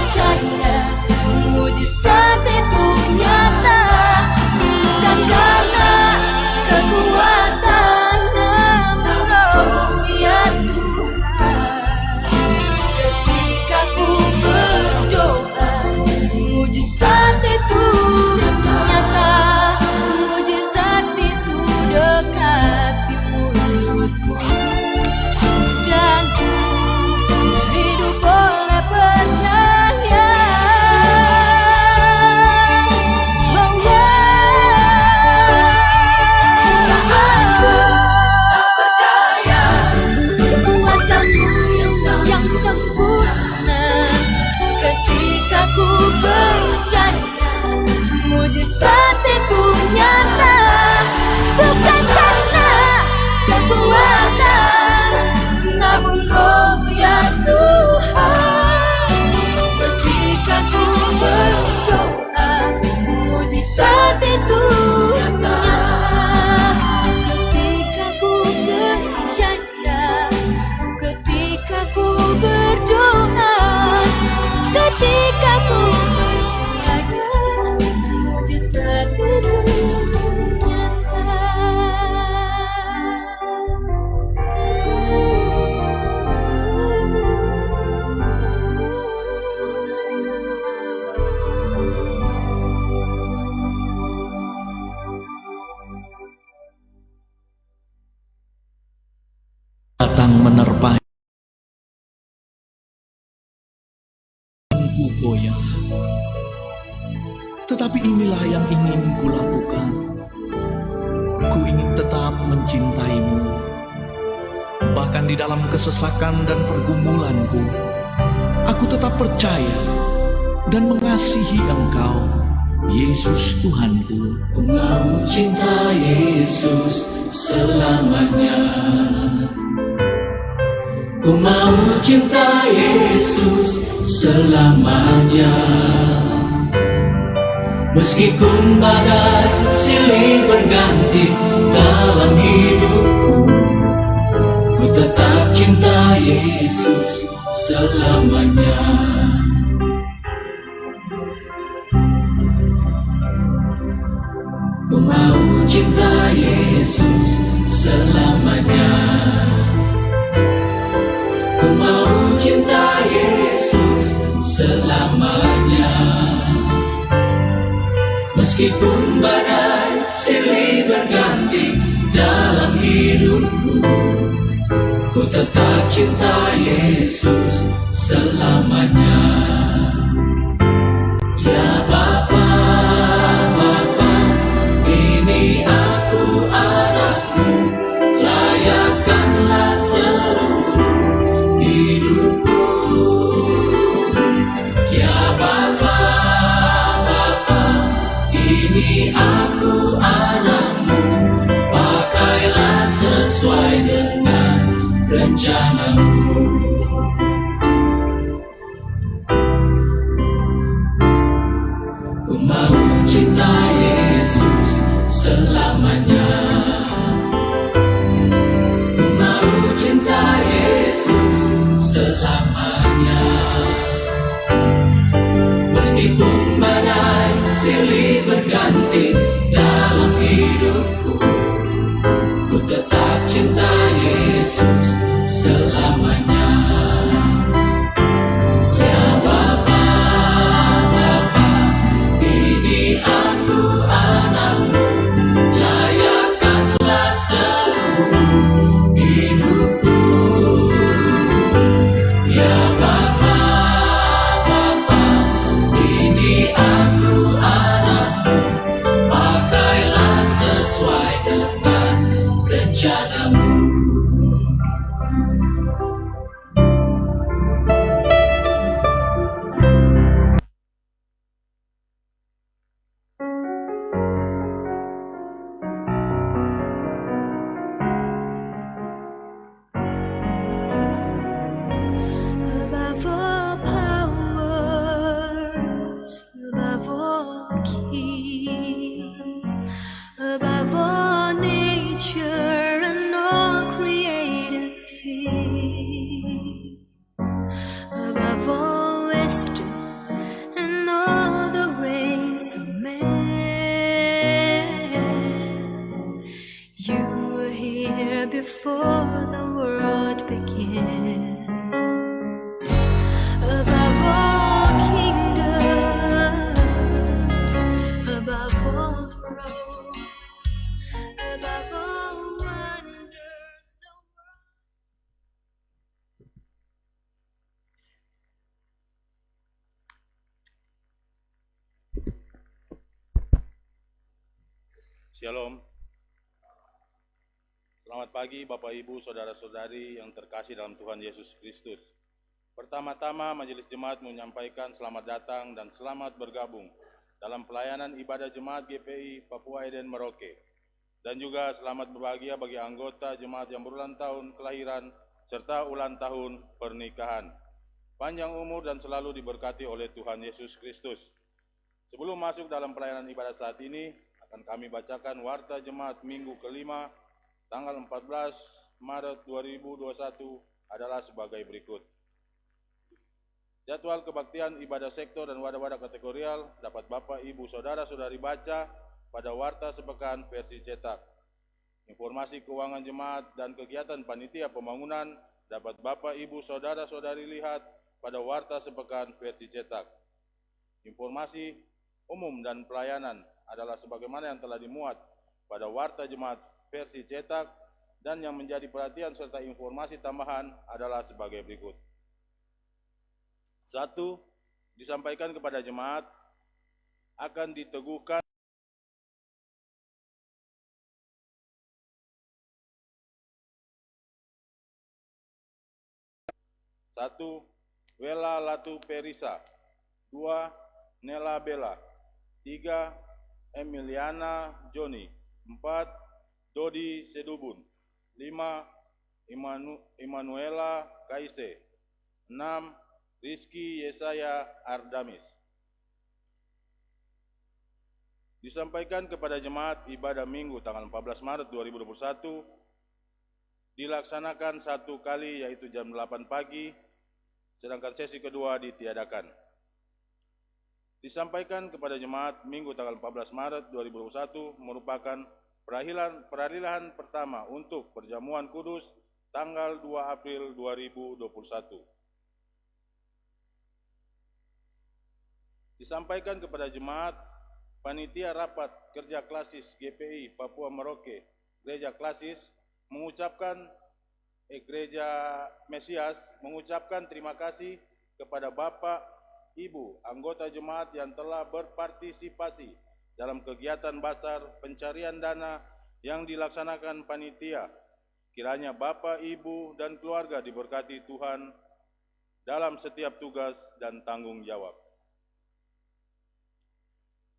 percaya mujizat itu nyata, bukan karena kekuatan namun Roh-Mu ya Tuhan. Ketika ku berdoa, mujizat itu nyata, mujizat itu dekat di mulutku, dan ku hidup oleh percaya. Oh yeah. Kuasa-Mu yang sempurna, ketika ku percaya mujizat itu nyata, bukan karena kekuatan namun Roh ya Tuhan. Ketika ku berdoa, mujizat itu nyata, ketika ku percaya, ketika ku berdoa, ketika ku percaya, mujizat itu datang menerpa ku goyah. Tetapi inilah yang ingin kulakukan. Ku ingin tetap mencintai-Mu, bahkan di dalam kesesakan dan pergumulanku. Aku tetap percaya dan mengasihi Engkau, Yesus Tuhanku. Ku mau cinta Yesus selamanya. Ku mau cinta Yesus selamanya. Meskipun badai silih berganti dalam hidupku, ku tetap cinta Yesus selamanya. Ku mau cinta Yesus selamanya. Ku mau cinta Yesus selamanya. Meskipun badai silih berganti dalam hidupku, ku tetap cinta Yesus selamanya. Ya Bapa, Bapa, ini aku anak-Mu, layakkanlah seluruh hidupku. Ya Bapa, Bapa, ini aku anak-Mu, pakailah sesuai dengan rencana-Mu. Ku mau cinta Yesus selamanya. Ku mau cinta Yesus selamanya. Meskipun badai silih berganti dalam hidupku, ku tetap cinta Yesus selamanya. Ya Bapa, Bapa, ini aku anak-Mu, layakkanlah seluruh hidupku. Ya Bapa, Bapa, ini aku anak-Mu, pakailah sesuai dengan rencana-Mu. above all powers, above all kings, above all nature and all created things, above all wisdom Shalom. Selamat pagi Bapak Ibu, Saudara-saudari yang terkasih dalam Tuhan Yesus Kristus. Pertama-tama Majelis Jemaat menyampaikan selamat datang dan selamat bergabung dalam pelayanan ibadah Jemaat GPI Papua Eden Merauke. Dan juga selamat berbahagia bagi anggota Jemaat yang berulang tahun kelahiran serta ulang tahun pernikahan. Panjang umur dan selalu diberkati oleh Tuhan Yesus Kristus. Sebelum masuk dalam pelayanan ibadah saat ini, akan kami bacakan warta Jemaat minggu kelima tanggal 14 Maret 2021 adalah sebagai berikut. Jadwal kebaktian ibadah sektor dan wadah-wadah kategorial dapat Bapak, Ibu, Saudara-saudari baca pada warta sepekan versi cetak. Informasi keuangan jemaat dan kegiatan panitia pembangunan dapat Bapak, Ibu, Saudara-saudari lihat pada warta sepekan versi cetak. Informasi umum dan pelayanan adalah sebagaimana yang telah dimuat pada warta jemaat versi cetak, dan yang menjadi perhatian serta informasi tambahan adalah sebagai berikut. 1. Disampaikan kepada jemaat akan diteguhkan Satu, Wela Latu Perisa. 2. Nela Bella. 3. Emiliana Joni. 4. Dodi Sedubun. 5. Emanuela Kaise. 6. Rizky Yesaya Ardamis. Disampaikan kepada jemaat ibadah minggu tanggal 14 Maret 2021 dilaksanakan satu kali, yaitu jam 8 pagi, sedangkan sesi kedua ditiadakan. Disampaikan kepada jemaat minggu tanggal 14 Maret 2021 merupakan peralihan pertama untuk perjamuan kudus tanggal 2 April 2021. Disampaikan kepada jemaat panitia rapat kerja klasis GPI Papua Merauke Gereja Klasis Gereja Mesias mengucapkan terima kasih kepada Bapak, Ibu, anggota jemaat yang telah berpartisipasi dalam kegiatan basar pencarian dana yang dilaksanakan panitia. Kiranya Bapak, Ibu, dan keluarga diberkati Tuhan dalam setiap tugas dan tanggung jawab.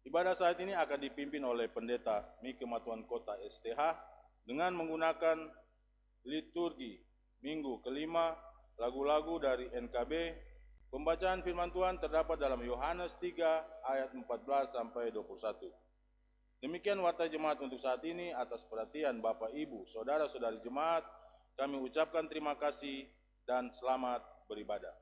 Ibadah saat ini akan dipimpin oleh Pendeta Mike Matuan Kota STH dengan menggunakan liturgi minggu kelima, lagu-lagu dari NKB. Pembacaan firman Tuhan terdapat dalam Yohanes 3 ayat 14 sampai 21. Demikian warta jemaat untuk saat ini. Atas perhatian Bapak, Ibu, Saudara-saudari jemaat, kami ucapkan terima kasih dan selamat beribadah.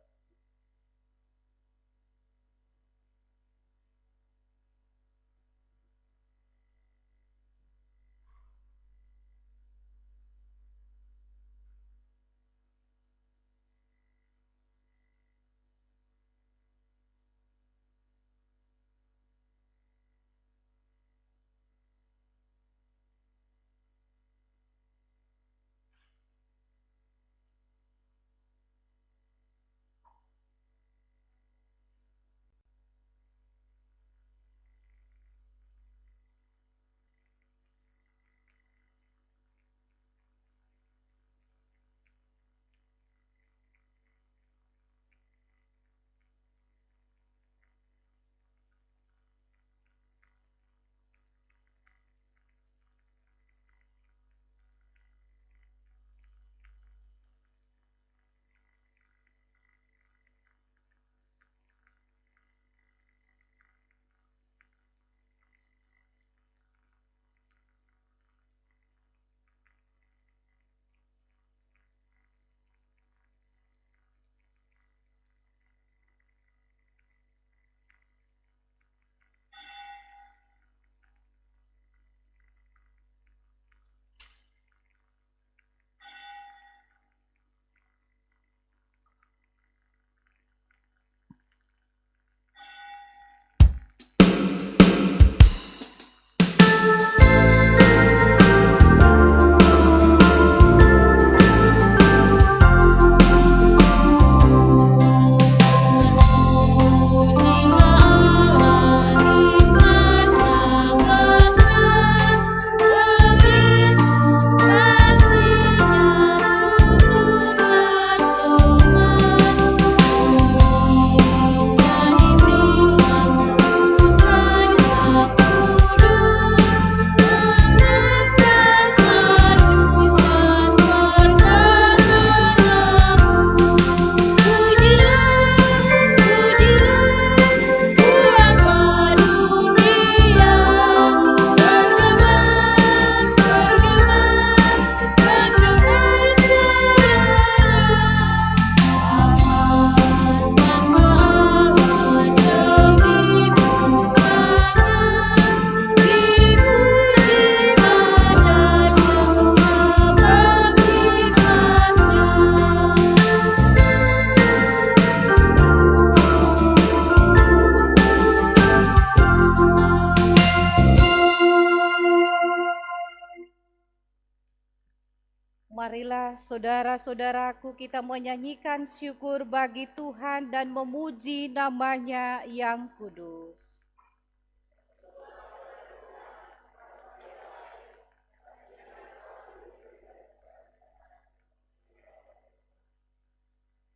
Marilah saudara-saudaraku kita menyanyikan syukur bagi Tuhan dan memuji nama-Nya yang kudus.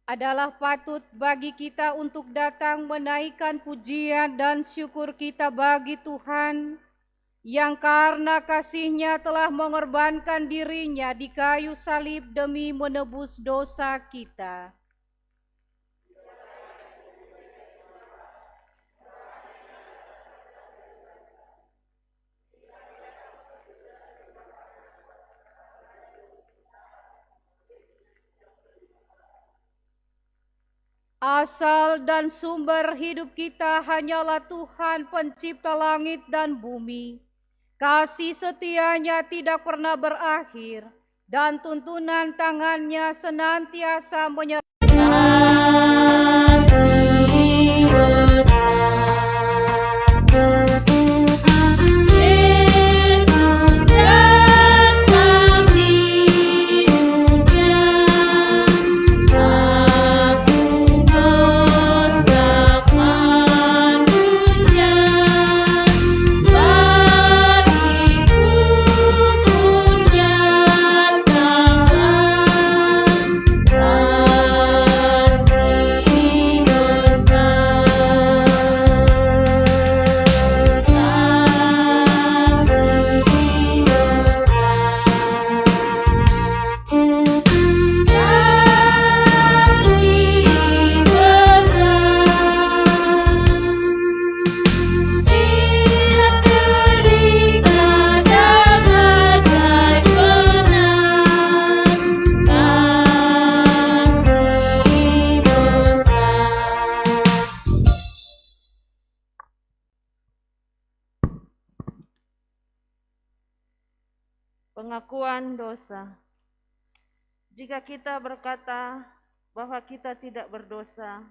Adalah patut bagi kita untuk datang menaikkan pujian dan syukur kita bagi Tuhan, yang karena kasih-Nya telah mengorbankan diri-Nya di kayu salib demi menebus dosa kita. Asal dan sumber hidup kita hanyalah Tuhan pencipta langit dan bumi. Kasih setia-Nya tidak pernah berakhir, dan tuntunan tangan-Nya senantiasa menyertai. Pengakuan dosa. Jika kita berkata bahwa kita tidak berdosa,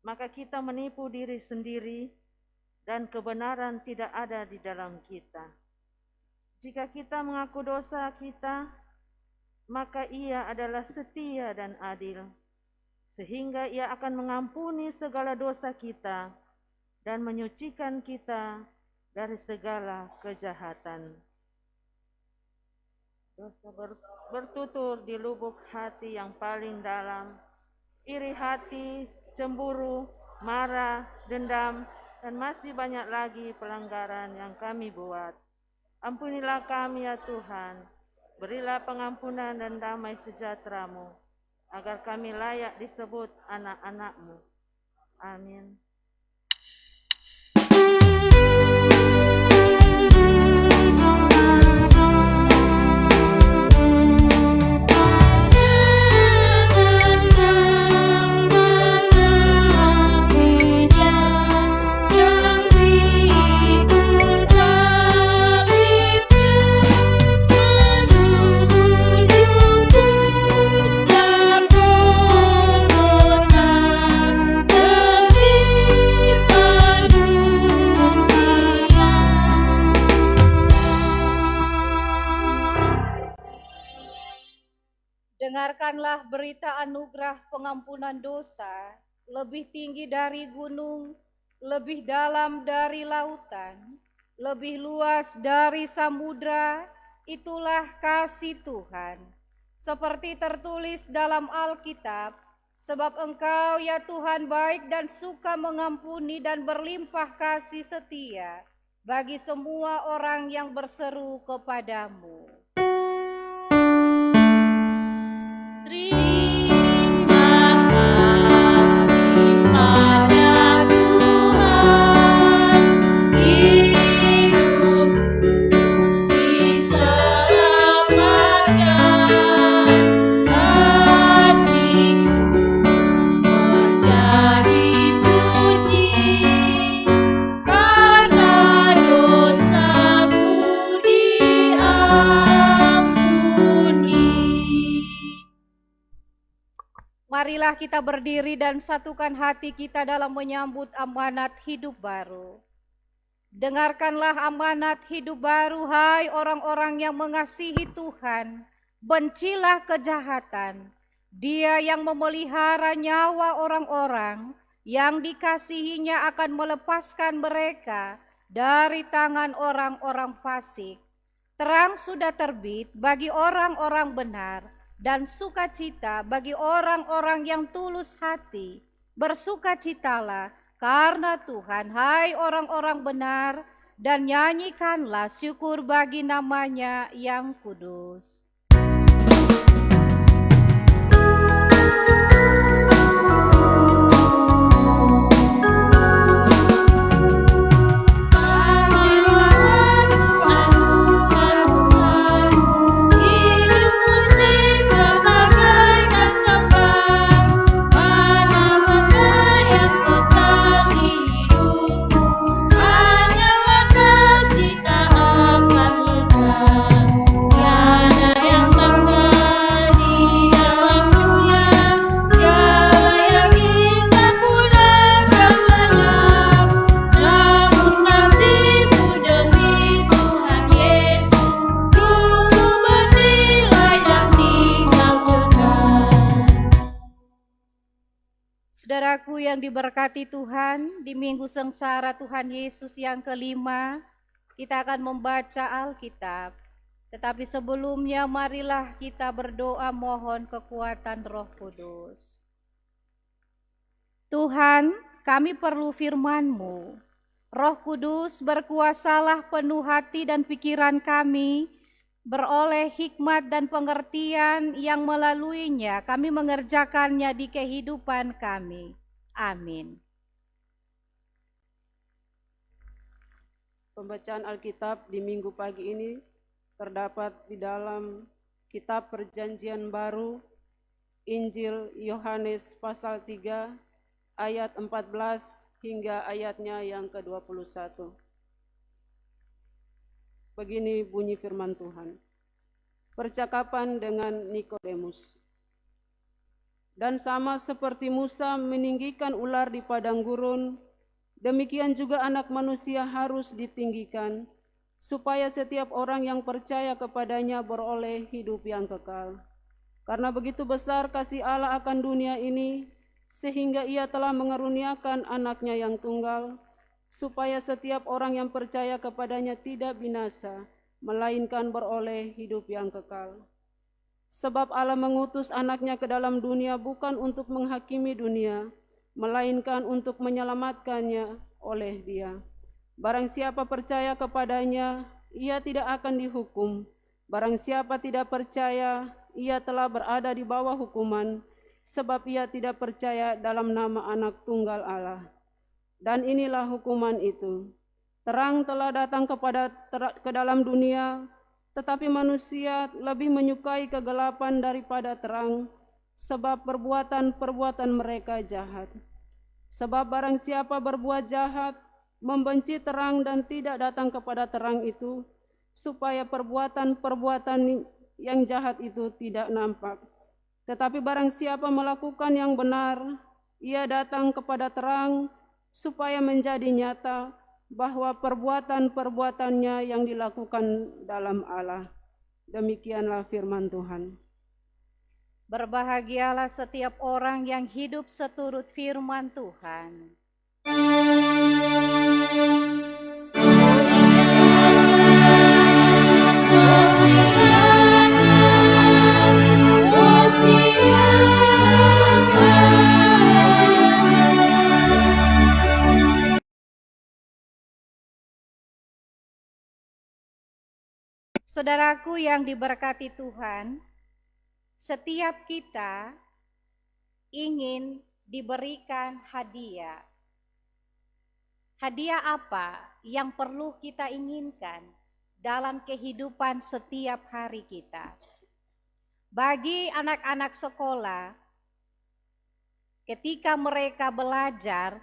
maka kita menipu diri sendiri dan kebenaran tidak ada di dalam kita. Jika kita mengaku dosa kita, maka Ia adalah setia dan adil, sehingga Ia akan mengampuni segala dosa kita dan menyucikan kita dari segala kejahatan. Dosa bertutur di lubuk hati yang paling dalam, iri hati, cemburu, marah, dendam, dan masih banyak lagi pelanggaran yang kami buat. Ampunilah kami ya Tuhan, berilah pengampunan dan damai sejahtera-Mu, agar kami layak disebut anak-anak-Mu. Amin. Dengarkanlah berita anugerah pengampunan dosa, lebih tinggi dari gunung, lebih dalam dari lautan, lebih luas dari samudra, itulah kasih Tuhan. Seperti tertulis dalam Alkitab, sebab Engkau ya Tuhan baik dan suka mengampuni dan berlimpah kasih setia bagi semua orang yang berseru kepadamu. Marilah kita berdiri dan satukan hati kita dalam menyambut amanat hidup baru. Dengarkanlah amanat hidup baru, hai orang-orang yang mengasihi Tuhan, bencilah kejahatan. Dia yang memelihara nyawa orang-orang yang dikasihinya akan melepaskan mereka dari tangan orang-orang fasik. Terang sudah terbit bagi orang-orang benar dan sukacita bagi orang-orang yang tulus hati. Bersukacitalah karena Tuhan, hai orang-orang benar, dan nyanyikanlah syukur bagi namanya yang kudus. Saudaraku yang diberkati Tuhan, di Minggu Sengsara Tuhan Yesus yang kelima, kita akan membaca Alkitab. Tetapi sebelumnya marilah kita berdoa mohon kekuatan Roh Kudus. Tuhan, kami perlu firman-Mu. Roh Kudus, berkuasalah penuh hati dan pikiran kami, beroleh hikmat dan pengertian yang melaluinya kami mengerjakannya di kehidupan kami. Amin. Pembacaan Alkitab di minggu pagi ini terdapat di dalam Kitab Perjanjian Baru, Injil Yohanes pasal 3 ayat 14 hingga ayatnya yang ke-21. Begini bunyi firman Tuhan. Percakapan dengan Nikodemus. Dan sama seperti Musa meninggikan ular di padang gurun, demikian juga Anak Manusia harus ditinggikan, supaya setiap orang yang percaya kepadanya beroleh hidup yang kekal. Karena begitu besar kasih Allah akan dunia ini, sehingga Ia telah mengaruniakan Anaknya yang tunggal, supaya setiap orang yang percaya kepadanya tidak binasa, melainkan beroleh hidup yang kekal. Sebab Allah mengutus Anaknya ke dalam dunia bukan untuk menghakimi dunia, melainkan untuk menyelamatkannya oleh Dia. Barang siapa percaya kepadanya, ia tidak akan dihukum. Barang siapa tidak percaya, ia telah berada di bawah hukuman, sebab ia tidak percaya dalam nama Anak Tunggal Allah. Dan inilah hukuman itu. Terang telah datang ke dalam dunia, tetapi manusia lebih menyukai kegelapan daripada terang, sebab perbuatan-perbuatan mereka jahat. Sebab barang siapa berbuat jahat, membenci terang dan tidak datang kepada terang itu, supaya perbuatan-perbuatan yang jahat itu tidak nampak. Tetapi barang siapa melakukan yang benar, ia datang kepada terang, supaya menjadi nyata bahwa perbuatan-perbuatannya yang dilakukan dalam Allah. Demikianlah firman Tuhan. Berbahagialah setiap orang yang hidup seturut firman Tuhan. Saudaraku yang diberkati Tuhan, setiap kita ingin diberikan hadiah. Hadiah apa yang perlu kita inginkan dalam kehidupan setiap hari kita? Bagi anak-anak sekolah, ketika mereka belajar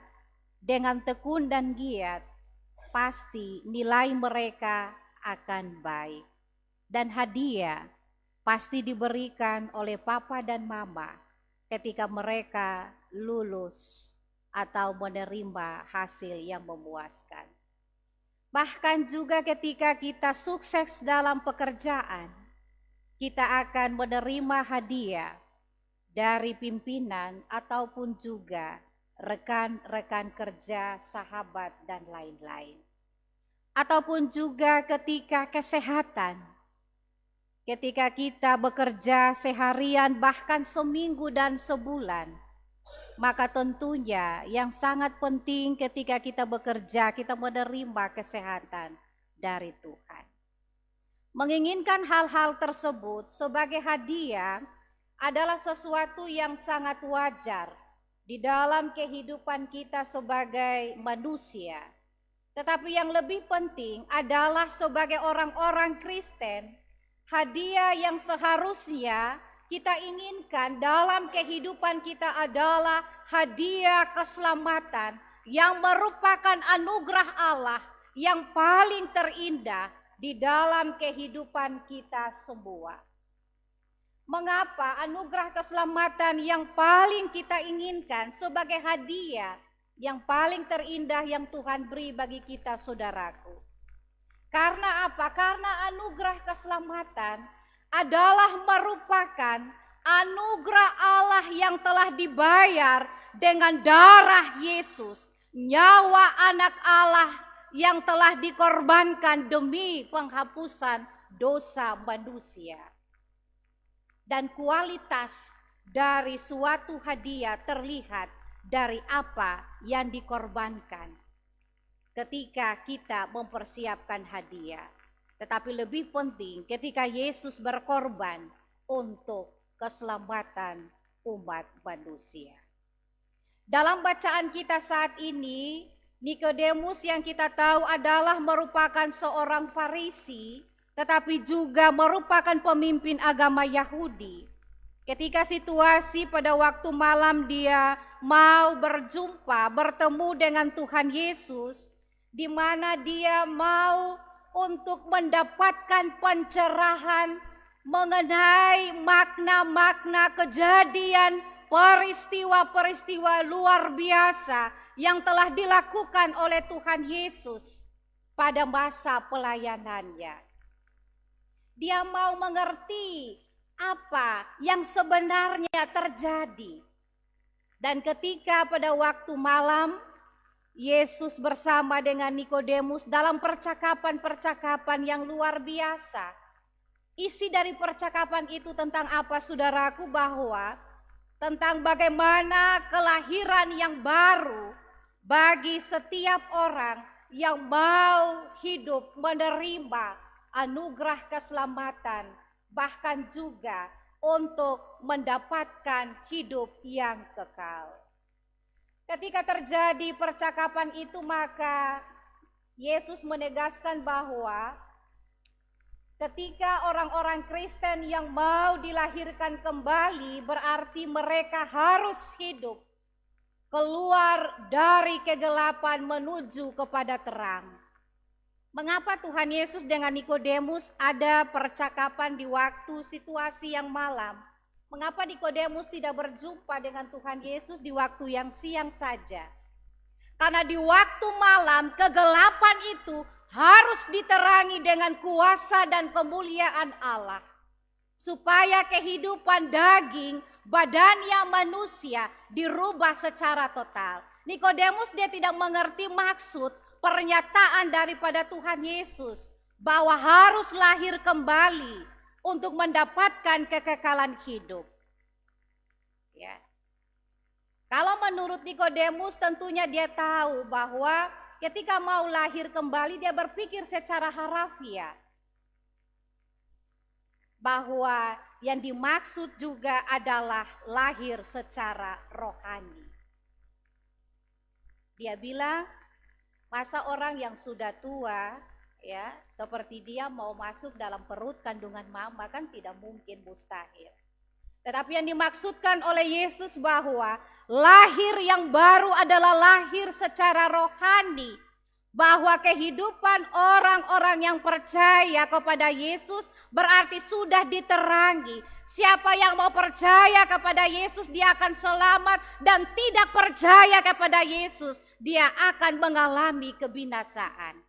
dengan tekun dan giat, pasti nilai mereka akan baik. Dan hadiah pasti diberikan oleh papa dan mama ketika mereka lulus atau menerima hasil yang memuaskan. Bahkan juga ketika kita sukses dalam pekerjaan, kita akan menerima hadiah dari pimpinan ataupun juga rekan-rekan kerja, sahabat, dan lain-lain. Ataupun juga ketika kesehatan, ketika kita bekerja seharian bahkan seminggu dan sebulan, maka tentunya yang sangat penting ketika kita bekerja, kita menerima kesehatan dari Tuhan. Menginginkan hal-hal tersebut sebagai hadiah adalah sesuatu yang sangat wajar di dalam kehidupan kita sebagai manusia. Tetapi yang lebih penting adalah sebagai orang-orang Kristen, hadiah yang seharusnya kita inginkan dalam kehidupan kita adalah hadiah keselamatan yang merupakan anugerah Allah yang paling terindah di dalam kehidupan kita semua. Mengapa anugerah keselamatan yang paling kita inginkan sebagai hadiah yang paling terindah yang Tuhan beri bagi kita, saudaraku? Karena apa? Karena anugerah keselamatan adalah merupakan anugerah Allah yang telah dibayar dengan darah Yesus, nyawa anak Allah yang telah dikorbankan demi penghapusan dosa manusia. Dan kualitas dari suatu hadiah terlihat dari apa yang dikorbankan ketika kita mempersiapkan hadiah. Tetapi lebih penting ketika Yesus berkorban untuk keselamatan umat manusia. Dalam bacaan kita saat ini, Nikodemus yang kita tahu adalah merupakan seorang Farisi, tetapi juga merupakan pemimpin agama Yahudi. Ketika situasi pada waktu malam dia mau bertemu dengan Tuhan Yesus, di mana dia mau untuk mendapatkan pencerahan mengenai makna-makna kejadian, peristiwa-peristiwa luar biasa yang telah dilakukan oleh Tuhan Yesus pada masa pelayanannya. Dia mau mengerti apa yang sebenarnya terjadi. Dan ketika pada waktu malam, Yesus bersama dengan Nikodemus dalam percakapan-percakapan yang luar biasa. Isi dari percakapan itu tentang apa, saudaraku? Bahwa tentang bagaimana kelahiran yang baru bagi setiap orang yang mau hidup menerima anugerah keselamatan, bahkan juga untuk mendapatkan hidup yang kekal. Ketika terjadi percakapan itu, maka Yesus menegaskan bahwa ketika orang-orang Kristen yang mau dilahirkan kembali, berarti mereka harus hidup keluar dari kegelapan menuju kepada terang. Mengapa Tuhan Yesus dengan Nikodemus ada percakapan di waktu situasi yang malam? Mengapa Nikodemus tidak berjumpa dengan Tuhan Yesus di waktu yang siang saja? Karena di waktu malam kegelapan itu harus diterangi dengan kuasa dan kemuliaan Allah. Supaya kehidupan daging, badannya manusia dirubah secara total. Nikodemus dia tidak mengerti maksud pernyataan daripada Tuhan Yesus bahwa harus lahir kembali untuk mendapatkan kekekalan hidup. Ya. Kalau menurut Nikodemus tentunya dia tahu bahwa ketika mau lahir kembali dia berpikir secara harafiah. Bahwa yang dimaksud juga adalah lahir secara rohani. Dia bilang, masa orang yang sudah tua, ya, seperti dia mau masuk dalam perut kandungan mama, kan tidak mungkin, mustahil. Tetapi yang dimaksudkan oleh Yesus bahwa lahir yang baru adalah lahir secara rohani. Bahwa kehidupan orang-orang yang percaya kepada Yesus berarti sudah diterangi. Siapa yang mau percaya kepada Yesus dia akan selamat, dan tidak percaya kepada Yesus dia akan mengalami kebinasaan.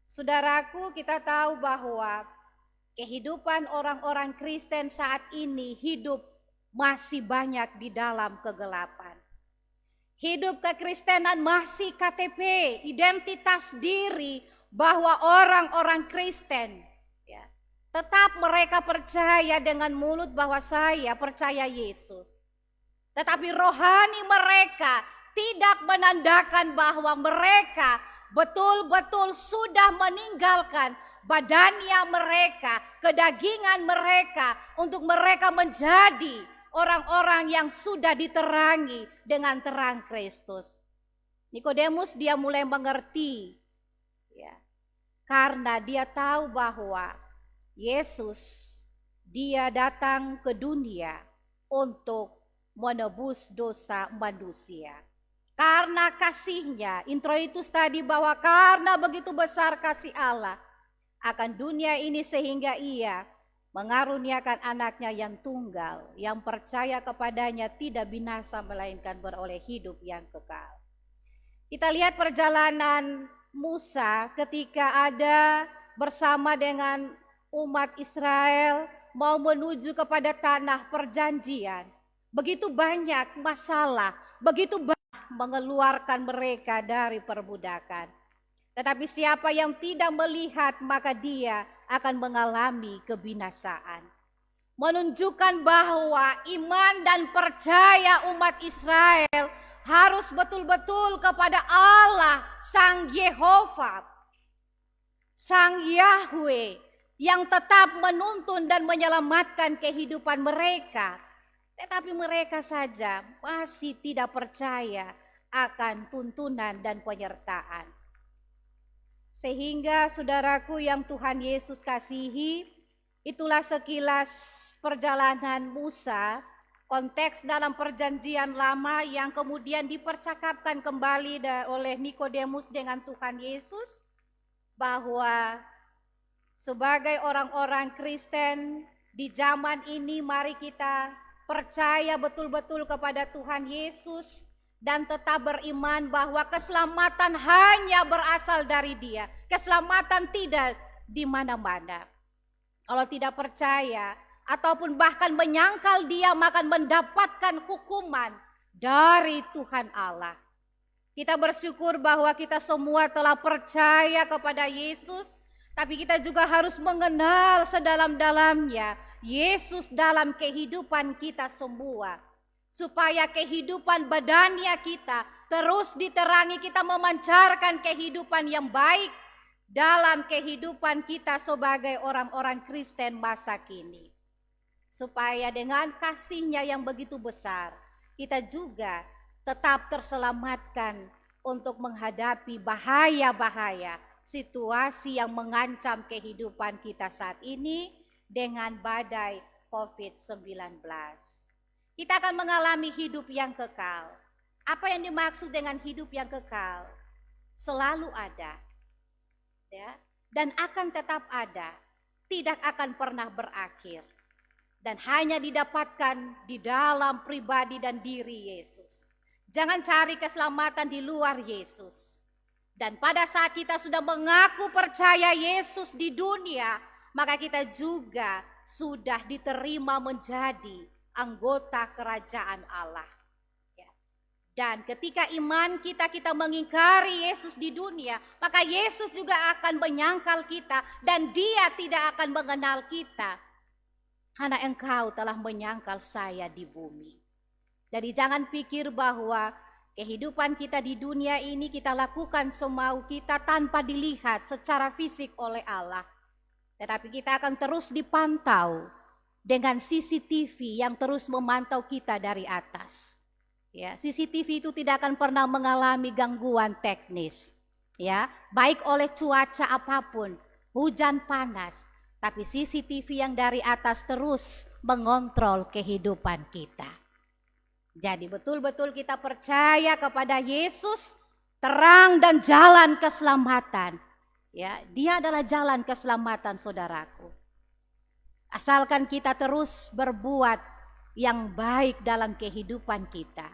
Saudaraku, kita tahu bahwa kehidupan orang-orang Kristen saat ini hidup masih banyak di dalam kegelapan. Hidup kekristenan masih KTP, identitas diri bahwa orang-orang Kristen, ya, tetap mereka percaya dengan mulut bahwa saya percaya Yesus. Tetapi rohani mereka tidak menandakan bahwa mereka betul-betul sudah meninggalkan badannya mereka, kedagingan mereka, untuk mereka menjadi orang-orang yang sudah diterangi dengan terang Kristus. Nikodemus dia mulai mengerti, ya, karena dia tahu bahwa Yesus dia datang ke dunia untuk menebus dosa manusia. Karena kasihnya, introitus tadi bahwa karena begitu besar kasih Allah akan dunia ini sehingga ia mengaruniakan anaknya yang tunggal, yang percaya kepadanya tidak binasa melainkan beroleh hidup yang kekal. Kita lihat perjalanan Musa ketika ada bersama dengan umat Israel mau menuju kepada tanah perjanjian. Begitu banyak masalah, begitu banyak mengeluarkan mereka dari perbudakan. Tetapi siapa yang tidak melihat maka dia akan mengalami kebinasaan. Menunjukkan bahwa iman dan percaya umat Israel harus betul-betul kepada Allah, Sang Yehova, Sang Yahweh, yang tetap menuntun dan menyelamatkan kehidupan mereka. Tetapi mereka saja masih tidak percaya akan tuntunan dan penyertaan. Sehingga saudaraku yang Tuhan Yesus kasihi, itulah sekilas perjalanan Musa, konteks dalam perjanjian lama yang kemudian dipercakapkan kembali oleh Nikodemus dengan Tuhan Yesus, bahwa sebagai orang-orang Kristen di zaman ini mari kita percaya betul-betul kepada Tuhan Yesus dan tetap beriman bahwa keselamatan hanya berasal dari Dia. Keselamatan tidak di mana-mana. Kalau tidak percaya ataupun bahkan menyangkal Dia, maka mendapatkan hukuman dari Tuhan Allah. Kita bersyukur bahwa kita semua telah percaya kepada Yesus, tapi kita juga harus mengenal sedalam-dalamnya Yesus dalam kehidupan kita semua. Supaya kehidupan badannya kita terus diterangi, kita memancarkan kehidupan yang baik dalam kehidupan kita sebagai orang-orang Kristen masa kini. Supaya dengan kasih-Nya yang begitu besar, kita juga tetap terselamatkan untuk menghadapi bahaya-bahaya, situasi yang mengancam kehidupan kita saat ini dengan badai COVID-19. Kita akan mengalami hidup yang kekal. Apa yang dimaksud dengan hidup yang kekal? Selalu ada, ya, dan akan tetap ada, tidak akan pernah berakhir, dan hanya didapatkan di dalam pribadi dan diri Yesus. Jangan cari keselamatan di luar Yesus. Dan pada saat kita sudah mengaku percaya Yesus di dunia, maka kita juga sudah diterima menjadi anggota kerajaan Allah. Ya. Dan ketika iman kita mengingkari Yesus di dunia, maka Yesus juga akan menyangkal kita dan Dia tidak akan mengenal kita. Karena engkau telah menyangkal saya di bumi. Jadi jangan pikir bahwa kehidupan kita di dunia ini kita lakukan semau kita tanpa dilihat secara fisik oleh Allah. Tetapi kita akan terus dipantau dengan CCTV yang terus memantau kita dari atas. Ya, CCTV itu tidak akan pernah mengalami gangguan teknis. Ya, baik oleh cuaca apapun, hujan panas, tapi CCTV yang dari atas terus mengontrol kehidupan kita. Jadi betul-betul kita percaya kepada Yesus, terang dan jalan keselamatan. Ya, Dia adalah jalan keselamatan, saudaraku. Asalkan kita terus berbuat yang baik dalam kehidupan kita.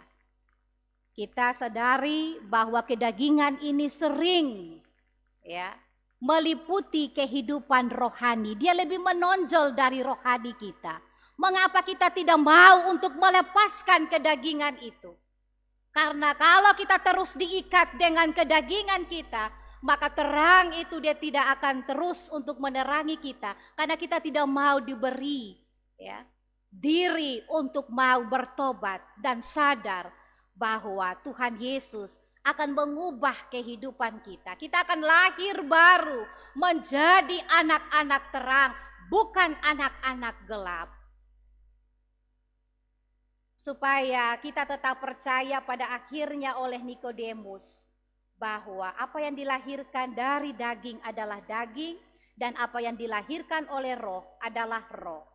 Kita sadari bahwa kedagingan ini sering, ya, meliputi kehidupan rohani. Dia lebih menonjol dari rohani kita. Mengapa kita tidak mau untuk melepaskan kedagingan itu? Karena kalau kita terus diikat dengan kedagingan kita, maka terang itu dia tidak akan terus untuk menerangi kita. Karena kita tidak mau diberi diri untuk mau bertobat dan sadar bahwa Tuhan Yesus akan mengubah kehidupan kita. Kita akan lahir baru menjadi anak-anak terang, bukan anak-anak gelap. Supaya kita tetap percaya pada akhirnya oleh Nikodemus bahwa apa yang dilahirkan dari daging adalah daging dan apa yang dilahirkan oleh roh adalah roh.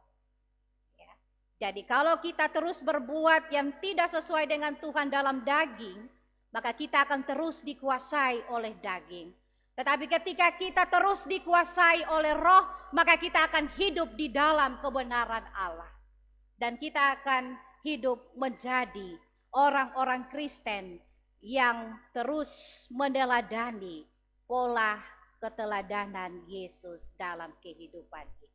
Jadi kalau kita terus berbuat yang tidak sesuai dengan Tuhan dalam daging, maka kita akan terus dikuasai oleh daging. Tetapi ketika kita terus dikuasai oleh roh, maka kita akan hidup di dalam kebenaran Allah. Dan kita akan hidup menjadi orang-orang Kristen yang terus meneladani pola keteladanan Yesus dalam kehidupan ini.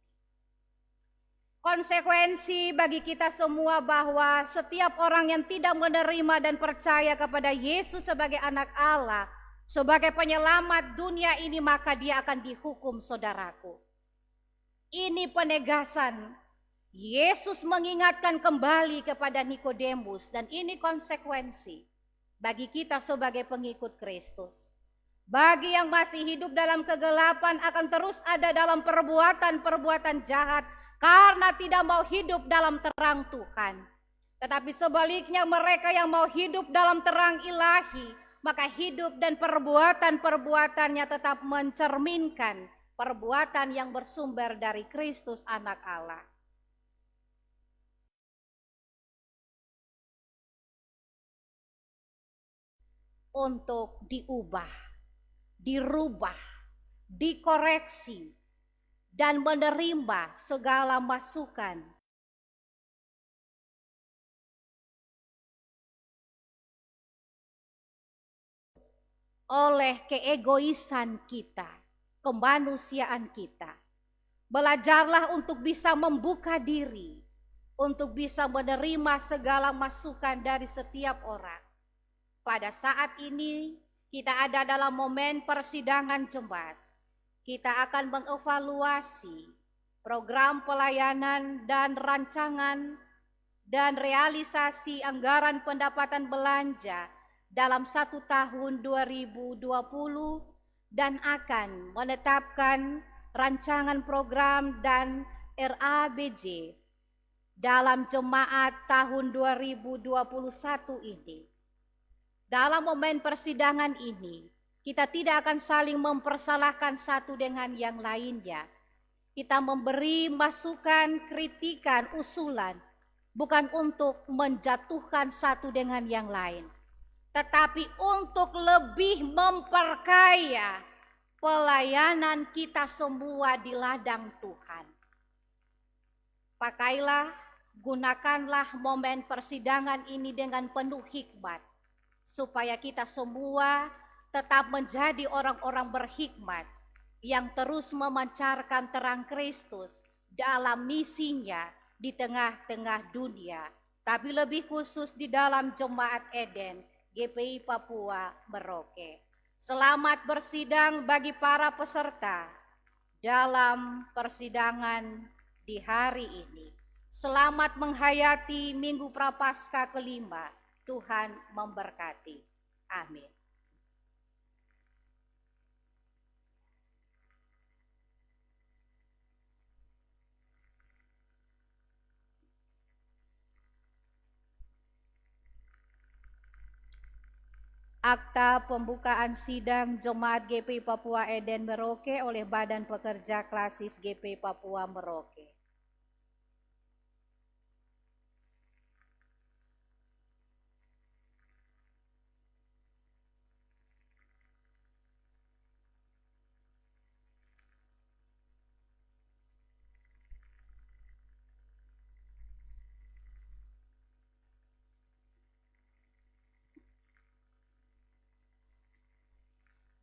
Konsekuensi bagi kita semua bahwa setiap orang yang tidak menerima dan percaya kepada Yesus sebagai anak Allah, sebagai penyelamat dunia ini, maka dia akan dihukum, saudaraku. Ini penegasan. Yesus mengingatkan kembali kepada Nikodemus dan ini konsekuensi bagi kita sebagai pengikut Kristus. Bagi yang masih hidup dalam kegelapan akan terus ada dalam perbuatan-perbuatan jahat karena tidak mau hidup dalam terang Tuhan. Tetapi sebaliknya mereka yang mau hidup dalam terang ilahi, maka hidup dan perbuatan-perbuatannya tetap mencerminkan perbuatan yang bersumber dari Kristus anak Allah. Untuk diubah, dirubah, dikoreksi, dan menerima segala masukan oleh keegoisan kita, kemanusiaan kita. Belajarlah untuk bisa membuka diri, untuk bisa menerima segala masukan dari setiap orang. Pada saat ini kita ada dalam momen persidangan jemaat. Kita akan mengevaluasi program pelayanan dan rancangan dan realisasi anggaran pendapatan belanja dalam 1 tahun 2020 dan akan menetapkan rancangan program dan RABJ dalam jemaat tahun 2021 ini. Dalam momen persidangan ini, kita tidak akan saling mempersalahkan satu dengan yang lainnya. Kita memberi masukan, kritikan, usulan, bukan untuk menjatuhkan satu dengan yang lain, tetapi untuk lebih memperkaya pelayanan kita semua di ladang Tuhan. Pakailah, gunakanlah momen persidangan ini dengan penuh hikmat, supaya kita semua tetap menjadi orang-orang berhikmat yang terus memancarkan terang Kristus dalam misinya di tengah-tengah dunia, tapi lebih khusus di dalam Jemaat Eden GPI Papua Merauke. Selamat bersidang bagi para peserta dalam persidangan di hari ini. Selamat menghayati Minggu Prapaskah kelima. Tuhan memberkati. Amin. Akta pembukaan sidang Jemaat GPI Papua Eden Merauke oleh Badan Pekerja Klasis GPI Papua Merauke.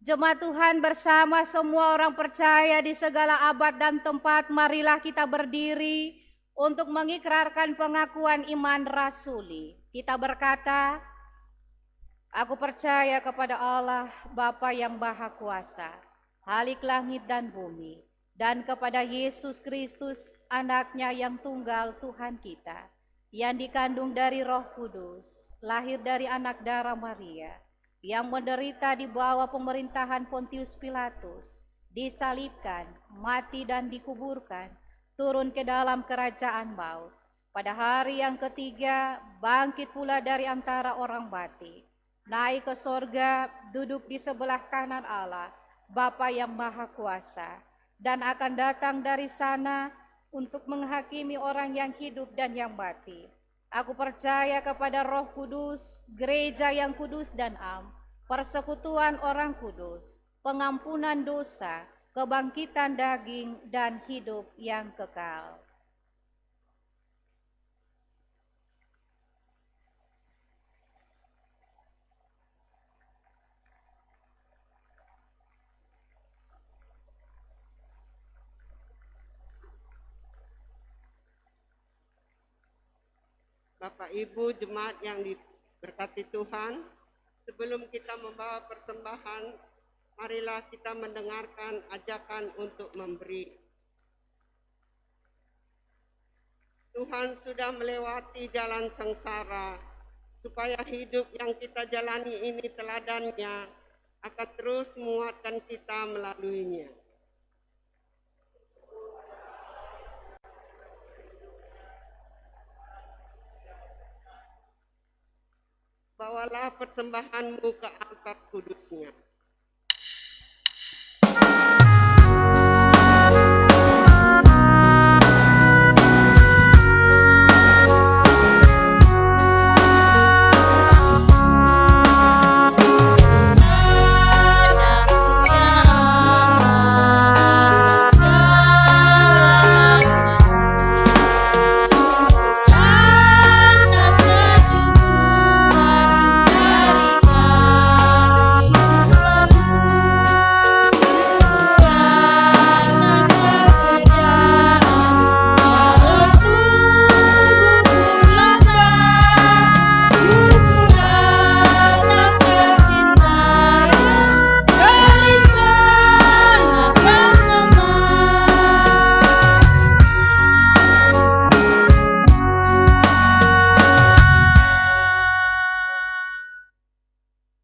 Jemaat Tuhan bersama semua orang percaya di segala abad dan tempat, marilah kita berdiri untuk mengikrarkan pengakuan iman rasuli. Kita berkata, aku percaya kepada Allah Bapa yang Maha Kuasa, Khalik langit dan bumi, dan kepada Yesus Kristus, anaknya yang tunggal Tuhan kita, yang dikandung dari Roh Kudus, lahir dari anak darah Maria, yang menderita di bawah pemerintahan Pontius Pilatus, disalibkan, mati dan dikuburkan, turun ke dalam kerajaan maut. Pada hari yang ketiga, bangkit pula dari antara orang mati, naik ke sorga, duduk di sebelah kanan Allah, Bapa yang Maha Kuasa, dan akan datang dari sana untuk menghakimi orang yang hidup dan yang mati. Aku percaya kepada Roh Kudus, gereja yang kudus dan am, persekutuan orang kudus, pengampunan dosa, kebangkitan daging, dan hidup yang kekal. Bapak Ibu jemaat yang diberkati Tuhan, sebelum kita membawa persembahan, marilah kita mendengarkan ajakan untuk memberi. Tuhan sudah melewati jalan sengsara, supaya hidup yang kita jalani ini teladannya akan terus menguatkan kita melaluinya. Bawalah persembahanmu ke altar kudusnya.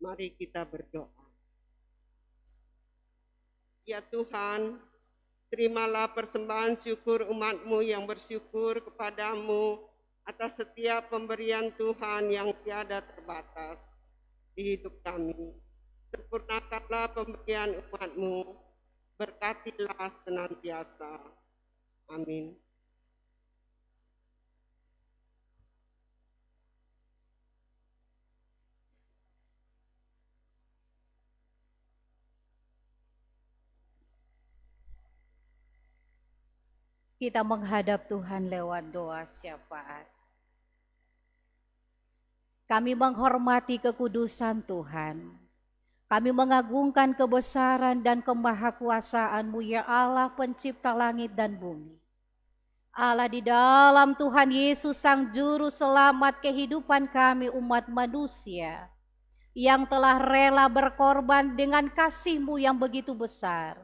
Mari kita berdoa. Ya Tuhan, terimalah persembahan syukur umat-Mu yang bersyukur kepadamu atas setiap pemberian Tuhan yang tiada terbatas di hidup kami. Sempurnakanlah pemberian umat-Mu, berkatilah senantiasa. Amin. Kita menghadap Tuhan lewat doa syafaat. Kami menghormati kekudusan Tuhan. Kami mengagungkan kebesaran dan kemahakuasaan-Mu, ya Allah pencipta langit dan bumi. Allah di dalam Tuhan Yesus Sang Juru Selamat kehidupan kami umat manusia, yang telah rela berkorban dengan kasih-Mu yang begitu besar,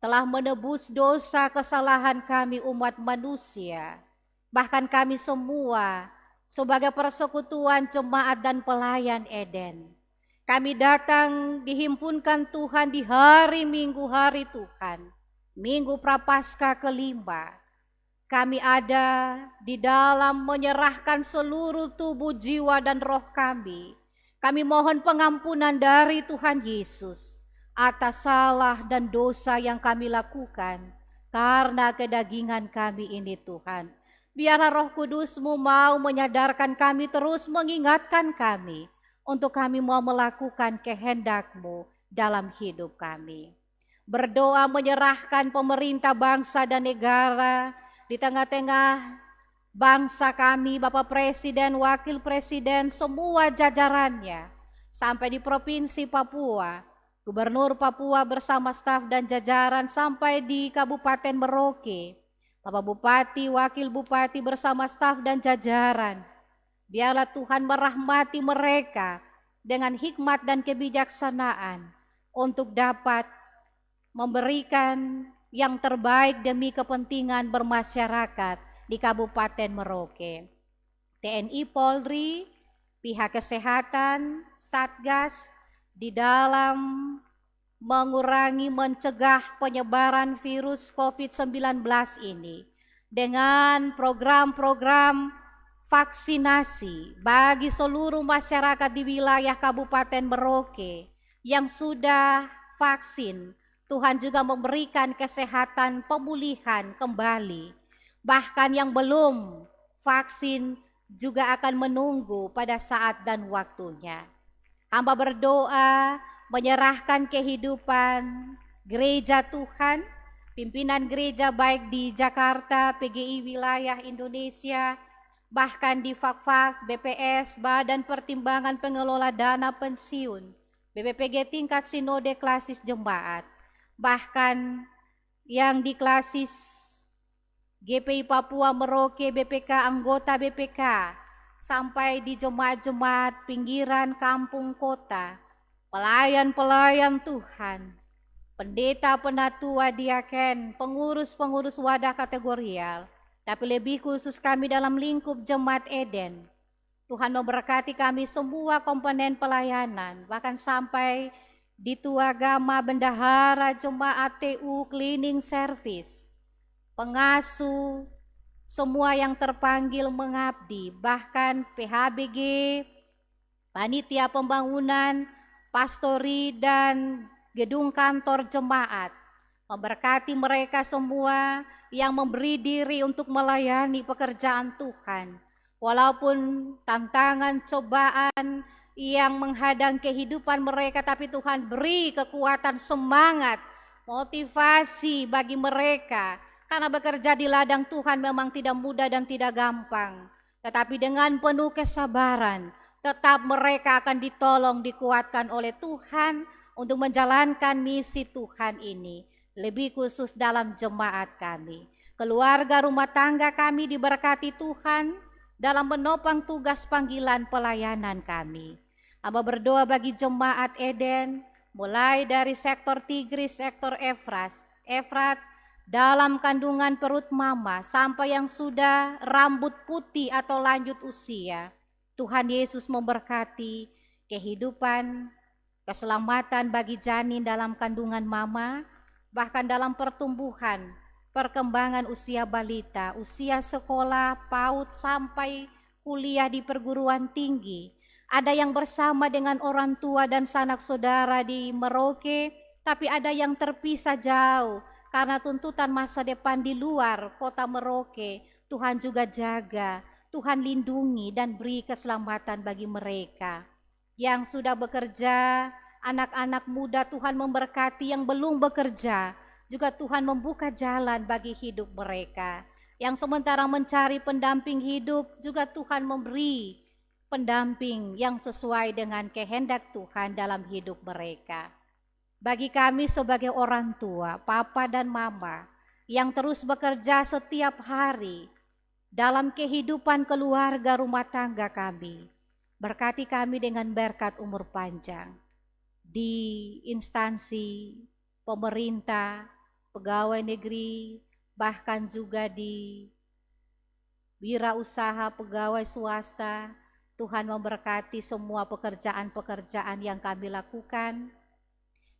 telah menebus dosa kesalahan kami umat manusia, bahkan kami semua sebagai persekutuan jemaat dan pelayan Eden. Kami datang dihimpunkan Tuhan di hari Minggu, hari Tuhan, Minggu Prapaskah kelima. Kami ada di dalam menyerahkan seluruh tubuh, jiwa, dan roh kami. Kami mohon pengampunan dari Tuhan Yesus atas salah dan dosa yang kami lakukan karena kedagingan kami ini Tuhan. Biarlah Roh Kudus-Mu mau menyadarkan kami, terus mengingatkan kami untuk kami mau melakukan kehendak-Mu dalam hidup kami. Berdoa menyerahkan pemerintah bangsa dan negara di tengah-tengah bangsa kami, Bapak Presiden, Wakil Presiden, semua jajarannya, sampai di Provinsi Papua. Gubernur Papua bersama staf dan jajaran sampai di Kabupaten Merauke, Bapak Bupati, Wakil Bupati bersama staf dan jajaran. Biarlah Tuhan merahmati mereka dengan hikmat dan kebijaksanaan untuk dapat memberikan yang terbaik demi kepentingan bermasyarakat di Kabupaten Merauke. TNI Polri, pihak kesehatan, Satgas, di dalam mengurangi, mencegah penyebaran virus COVID-19 ini dengan program-program vaksinasi bagi seluruh masyarakat di wilayah Kabupaten Merauke yang sudah vaksin. Tuhan juga memberikan kesehatan pemulihan kembali. Bahkan yang belum vaksin juga akan menunggu pada saat dan waktunya. Hamba berdoa menyerahkan kehidupan gereja Tuhan, pimpinan gereja baik di Jakarta, PGI wilayah Indonesia, bahkan di FAK-FAK, BPS, Badan Pertimbangan Pengelola Dana Pensiun, BPPG tingkat Sinode Klasis Jemaat, bahkan yang di Klasis GPI Papua Merauke, BPK, anggota BPK, sampai di jemaat-jemaat pinggiran kampung kota, pelayan-pelayan Tuhan, pendeta, penatua, diaken, pengurus-pengurus wadah kategorial, tapi lebih khusus kami dalam lingkup Jemaat Eden. Tuhan memberkati kami semua komponen pelayanan, bahkan sampai di Tuagama, bendahara, jemaat TU, cleaning service, pengasuh, semua yang terpanggil mengabdi, bahkan PHBG, panitia pembangunan, pastori, dan gedung kantor jemaat. Memberkati mereka semua yang memberi diri untuk melayani pekerjaan Tuhan. Walaupun tantangan, cobaan yang menghadang kehidupan mereka, tapi Tuhan beri kekuatan, semangat, motivasi bagi mereka. Karena bekerja di ladang Tuhan memang tidak mudah dan tidak gampang. Tetapi dengan penuh kesabaran, tetap mereka akan ditolong, dikuatkan oleh Tuhan untuk menjalankan misi Tuhan ini. Lebih khusus dalam jemaat kami. Keluarga rumah tangga kami diberkati Tuhan dalam menopang tugas panggilan pelayanan kami. Hamba berdoa bagi jemaat Eden, mulai dari sektor Tigris, sektor Efrat, dalam kandungan perut mama, sampai yang sudah rambut putih atau lanjut usia. Tuhan Yesus memberkati kehidupan, keselamatan bagi janin dalam kandungan mama, bahkan dalam pertumbuhan, perkembangan usia balita, usia sekolah, PAUD sampai kuliah di perguruan tinggi. Ada yang bersama dengan orang tua dan sanak saudara di Merauke, tapi ada yang terpisah jauh karena tuntutan masa depan di luar kota Merauke. Tuhan juga jaga, Tuhan lindungi dan beri keselamatan bagi mereka. Yang sudah bekerja, anak-anak muda Tuhan memberkati, yang belum bekerja juga Tuhan membuka jalan bagi hidup mereka. Yang sementara mencari pendamping hidup juga Tuhan memberi pendamping yang sesuai dengan kehendak Tuhan dalam hidup mereka. Bagi kami sebagai orang tua, papa dan mama yang terus bekerja setiap hari dalam kehidupan keluarga rumah tangga kami, berkati kami dengan berkat umur panjang di instansi pemerintah, pegawai negeri, bahkan juga di wirausaha, pegawai swasta. Tuhan memberkati semua pekerjaan-pekerjaan yang kami lakukan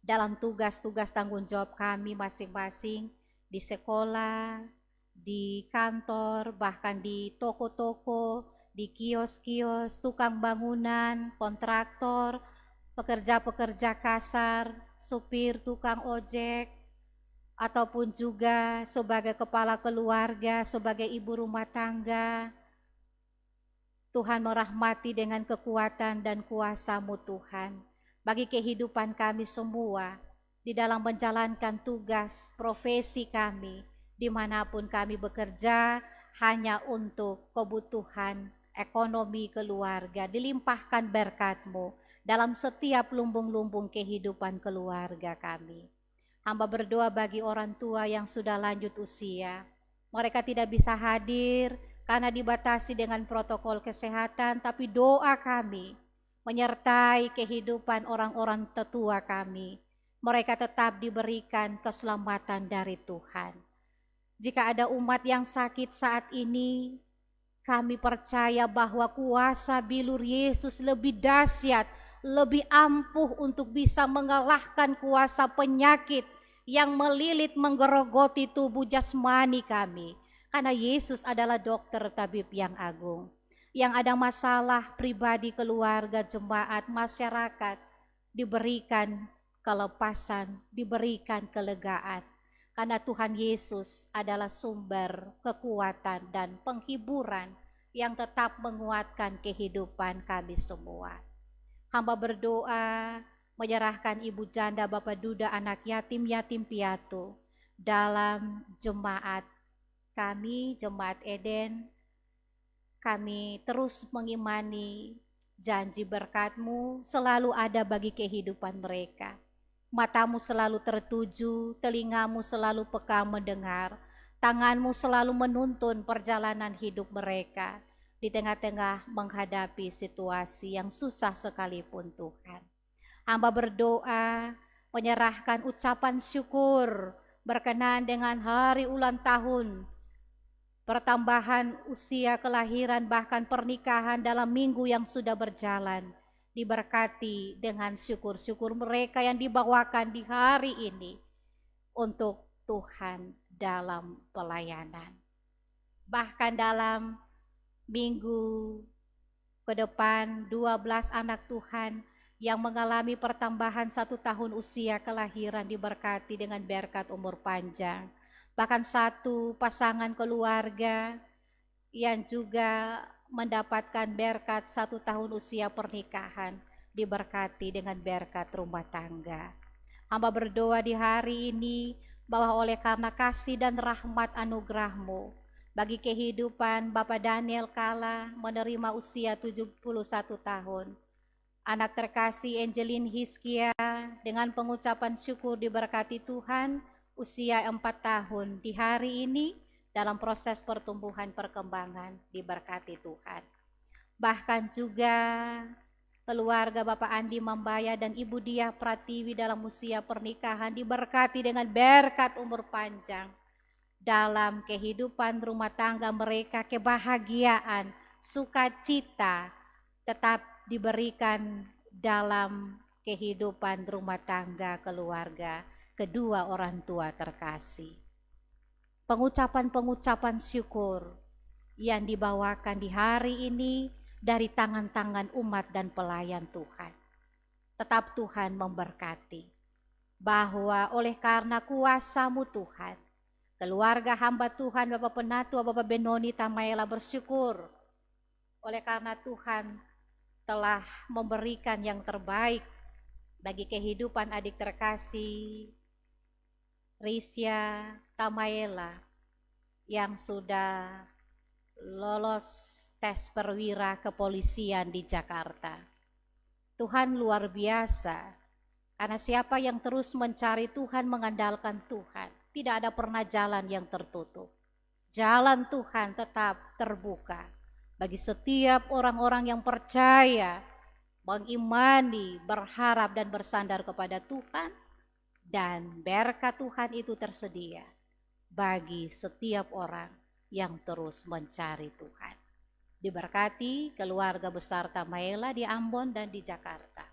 dalam tugas-tugas tanggung jawab kami masing-masing di sekolah, di kantor, bahkan di toko-toko, di kios-kios, tukang bangunan, kontraktor, pekerja-pekerja kasar, supir, tukang ojek, ataupun juga sebagai kepala keluarga, sebagai ibu rumah tangga. Tuhan merahmati dengan kekuatan dan kuasa-Mu Tuhan bagi kehidupan kami semua di dalam menjalankan tugas profesi kami dimanapun kami bekerja, hanya untuk kebutuhan ekonomi keluarga. Dilimpahkan berkat-Mu dalam setiap lumbung-lumbung kehidupan keluarga kami. Hamba berdoa bagi orang tua yang sudah lanjut usia. Mereka tidak bisa hadir karena dibatasi dengan protokol kesehatan, tapi doa kami menyertai kehidupan orang-orang tetua kami. Mereka tetap diberikan keselamatan dari Tuhan. Jika ada umat yang sakit saat ini, kami percaya bahwa kuasa bilur Yesus lebih dahsyat, lebih ampuh untuk bisa mengalahkan kuasa penyakit yang melilit menggerogoti tubuh jasmani kami. Karena Yesus adalah dokter tabib yang agung. Yang ada masalah pribadi, keluarga, jemaat, masyarakat, diberikan kelepasan, diberikan kelegaan. Karena Tuhan Yesus adalah sumber kekuatan dan penghiburan yang tetap menguatkan kehidupan kami semua. Hamba berdoa menyerahkan ibu janda, bapak duda, anak yatim, yatim piatu dalam jemaat kami, jemaat Eden. Kami terus mengimani janji berkat-Mu selalu ada bagi kehidupan mereka. Matamu selalu tertuju, telingamu selalu peka mendengar, tanganmu selalu menuntun perjalanan hidup mereka di tengah-tengah menghadapi situasi yang susah sekalipun Tuhan. Hamba berdoa menyerahkan ucapan syukur berkenaan dengan hari ulang tahun, pertambahan usia kelahiran, bahkan pernikahan dalam minggu yang sudah berjalan. Diberkati dengan syukur-syukur mereka yang dibawakan di hari ini untuk Tuhan dalam pelayanan. Bahkan dalam minggu ke depan 12 anak Tuhan yang mengalami pertambahan 1 tahun usia kelahiran diberkati dengan berkat umur panjang. Bahkan 1 pasangan keluarga yang juga mendapatkan berkat 1 tahun usia pernikahan diberkati dengan berkat rumah tangga. Hamba berdoa di hari ini bahwa oleh karena kasih dan rahmat anugerah-Mu bagi kehidupan Bapak Daniel Kala menerima usia 71 tahun. Anak terkasih Angelin Hiskia dengan pengucapan syukur diberkati Tuhan usia 4 tahun di hari ini dalam proses pertumbuhan perkembangan diberkati Tuhan. Bahkan juga keluarga Bapak Andi Mambaya dan Ibu Diah Pratiwi dalam usia pernikahan diberkati dengan berkat umur panjang. Dalam kehidupan rumah tangga mereka kebahagiaan, sukacita tetap diberikan dalam kehidupan rumah tangga keluarga kedua orang tua terkasih. Pengucapan-pengucapan syukur yang dibawakan di hari ini dari tangan-tangan umat dan pelayan Tuhan. Tetap Tuhan memberkati bahwa oleh karena kuasa-Mu Tuhan, keluarga hamba Tuhan Bapak Penatua, Bapak Benoni Tamaela bersyukur oleh karena Tuhan telah memberikan yang terbaik bagi kehidupan adik terkasih Risya Tamaela yang sudah lolos tes perwira kepolisian di Jakarta. Tuhan luar biasa, karena siapa yang terus mencari Tuhan, mengandalkan Tuhan, tidak ada pernah jalan yang tertutup. Jalan Tuhan tetap terbuka bagi setiap orang-orang yang percaya, mengimani, berharap dan bersandar kepada Tuhan. Dan berkat Tuhan itu tersedia bagi setiap orang yang terus mencari Tuhan. Diberkati keluarga besar Tamaela di Ambon dan di Jakarta.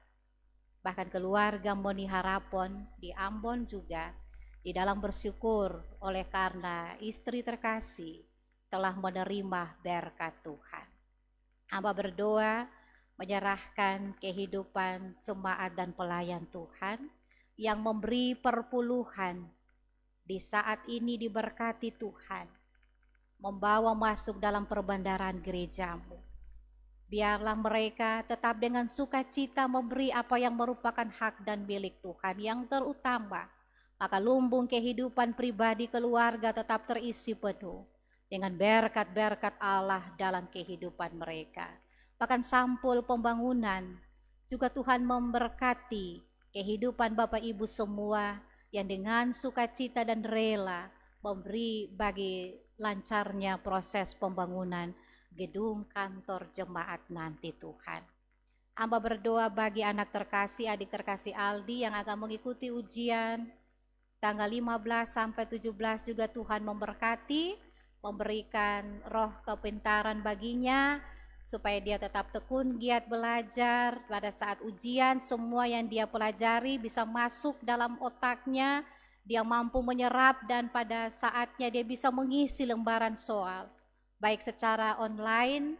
Bahkan keluarga Moni Harapon di Ambon juga di dalam bersyukur oleh karena istri terkasih telah menerima berkat Tuhan. Hamba berdoa menyerahkan kehidupan jemaat dan pelayan Tuhan yang memberi perpuluhan di saat ini diberkati Tuhan, membawa masuk dalam perbendaharaan gereja-Mu. Biarlah mereka tetap dengan sukacita memberi apa yang merupakan hak dan milik Tuhan yang terutama. Maka lumbung kehidupan pribadi keluarga tetap terisi penuh dengan berkat-berkat Allah dalam kehidupan mereka. Bahkan sampul pembangunan Juga Tuhan memberkati kehidupan Bapak Ibu semua yang dengan sukacita dan rela memberi bagi lancarnya proses pembangunan gedung kantor jemaat nanti Tuhan. Hamba berdoa bagi anak terkasih, adik terkasih Aldi yang akan mengikuti ujian tanggal 15 sampai 17 juga Tuhan memberkati, memberikan roh kepintaran baginya, supaya dia tetap tekun giat belajar pada saat ujian. Semua yang dia pelajari bisa masuk dalam otaknya, dia mampu menyerap dan pada saatnya dia bisa mengisi lembaran soal, baik secara online,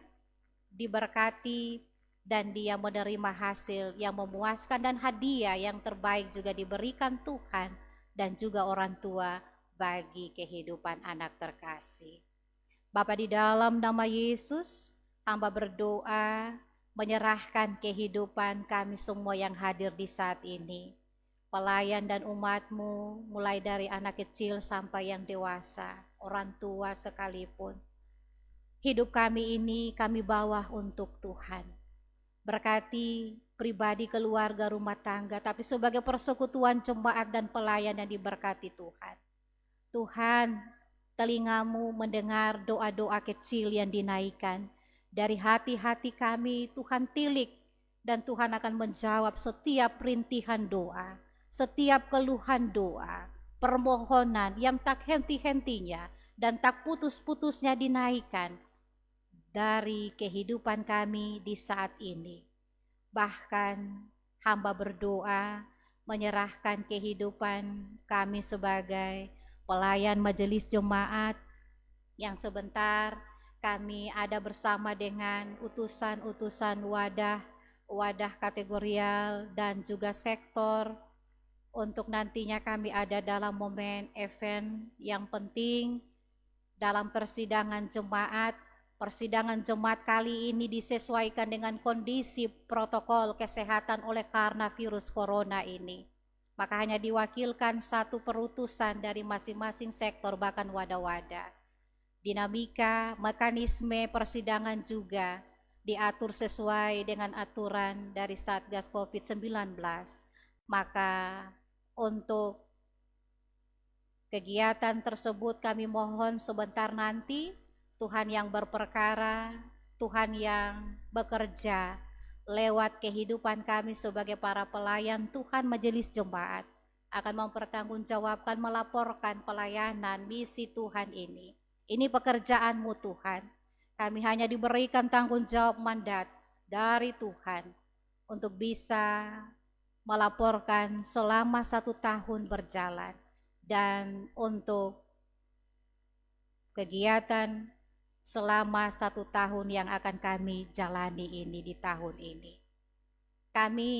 diberkati, dan dia menerima hasil yang memuaskan dan hadiah yang terbaik juga diberikan Tuhan dan juga orang tua bagi kehidupan anak terkasih. Bapa, di dalam nama Yesus, hamba berdoa menyerahkan kehidupan kami semua yang hadir di saat ini, pelayan dan umat-Mu, mulai dari anak kecil sampai yang dewasa, orang tua sekalipun. Hidup kami ini kami bawa untuk Tuhan. Berkati pribadi, keluarga, rumah tangga, tapi sebagai persekutuan jemaat dan pelayan yang diberkati Tuhan. Tuhan, telinga-Mu mendengar doa-doa kecil yang dinaikkan dari hati-hati kami. Tuhan tilik dan Tuhan akan menjawab setiap rintihan doa, setiap keluhan doa, permohonan yang tak henti-hentinya dan tak putus-putusnya dinaikkan dari kehidupan kami di saat ini. Bahkan hamba berdoa menyerahkan kehidupan kami sebagai pelayan majelis jemaat yang sebentar kami ada bersama dengan utusan-utusan wadah kategorial dan juga sektor, untuk nantinya kami ada dalam momen event yang penting dalam persidangan jemaat. Persidangan jemaat kali ini disesuaikan dengan kondisi protokol kesehatan oleh karena virus corona ini. Maka hanya diwakilkan satu perutusan dari masing-masing sektor bahkan wadah-wadah. Dinamika, mekanisme persidangan juga diatur sesuai dengan aturan dari Satgas COVID-19. Maka untuk kegiatan tersebut kami mohon sebentar nanti Tuhan yang berperkara, Tuhan yang bekerja lewat kehidupan kami sebagai para pelayan Tuhan majelis jemaat akan mempertanggungjawabkan, melaporkan pelayanan misi Tuhan ini. Ini pekerjaan-Mu Tuhan. Kami hanya diberikan tanggung jawab mandat dari Tuhan untuk bisa melaporkan selama 1 tahun berjalan, dan untuk kegiatan selama 1 tahun yang akan kami jalani ini di tahun ini. Kami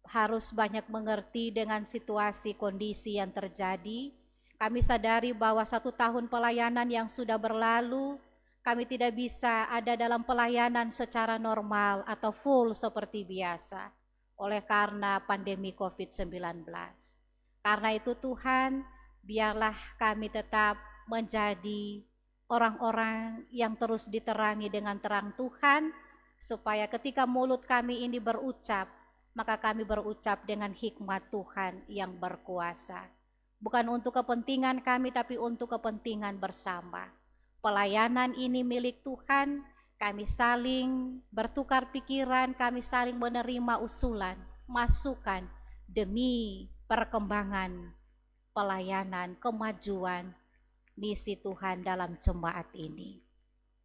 harus banyak mengerti dengan situasi kondisi yang terjadi. Kami sadari bahwa 1 tahun pelayanan yang sudah berlalu, kami tidak bisa ada dalam pelayanan secara normal atau full seperti biasa oleh karena pandemi COVID-19. Karena itu Tuhan, biarlah kami tetap menjadi orang-orang yang terus diterangi dengan terang Tuhan, supaya ketika mulut kami ini berucap, maka kami berucap dengan hikmat Tuhan yang berkuasa. Bukan untuk kepentingan kami, tapi untuk kepentingan bersama. Pelayanan ini milik Tuhan, kami saling bertukar pikiran, kami saling menerima usulan, masukan demi perkembangan pelayanan, kemajuan misi Tuhan dalam jemaat ini.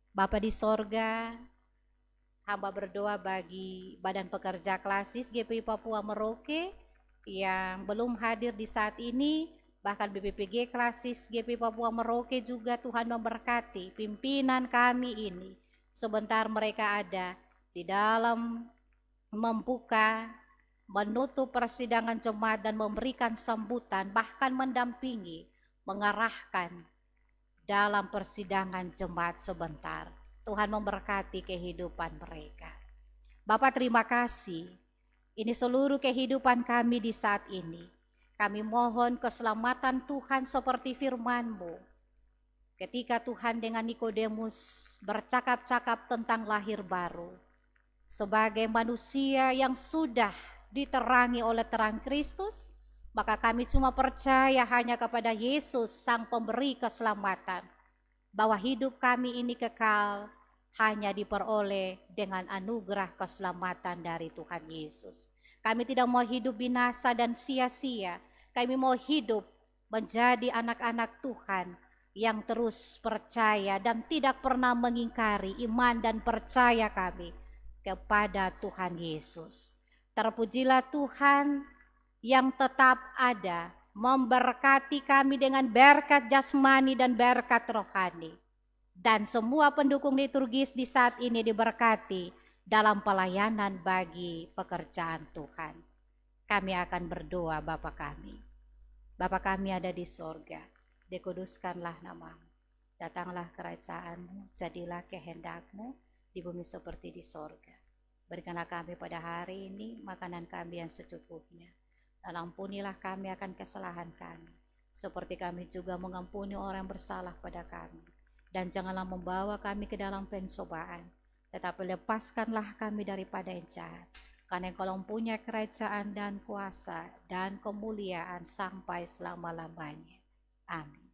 Bapa di sorga, hamba berdoa bagi Badan Pekerja Klasis GPI Papua Merauke yang belum hadir di saat ini, bahkan BPPG Klasis GPI Papua Merauke juga Tuhan memberkati pimpinan kami ini. Sebentar mereka ada di dalam membuka, menutup persidangan jemaat dan memberikan sambutan, bahkan mendampingi, mengarahkan dalam persidangan jemaat sebentar. Tuhan memberkati kehidupan mereka. Bapak, terima kasih. Ini seluruh kehidupan kami di saat ini. Kami mohon keselamatan Tuhan seperti firman-Mu. Ketika Tuhan dengan Nikodemus bercakap-cakap tentang lahir baru, Sebagai manusia yang sudah diterangi oleh terang Kristus, maka kami cuma percaya hanya kepada Yesus, Sang Pemberi keselamatan, bahwa hidup kami ini kekal hanya diperoleh dengan anugerah keselamatan dari Tuhan Yesus. Kami tidak mau hidup binasa dan sia-sia. Kami mau hidup menjadi anak-anak Tuhan yang terus percaya dan tidak pernah mengingkari iman dan percaya kami kepada Tuhan Yesus. Terpujilah Tuhan yang tetap ada, memberkati kami dengan berkat jasmani dan berkat rohani. Dan semua pendukung liturgis di saat ini diberkati dalam pelayanan bagi pekerjaan Tuhan. Kami akan berdoa. Bapa kami. Bapa kami ada di sorga, dikuduskanlah namamu. Datanglah kerajaanmu, jadilah kehendakmu di bumi seperti di sorga. Berikanlah kami pada hari ini makanan kami yang secukupnya. Dan ampunilah kami akan kesalahan kami, seperti kami juga mengampuni orang yang bersalah pada kami. Dan janganlah membawa kami ke dalam pencobaan, tetapi lepaskanlah kami daripada yang jahat. Karena Engkau mempunyai kerajaan dan kuasa dan kemuliaan sampai selama-lamanya. Amin.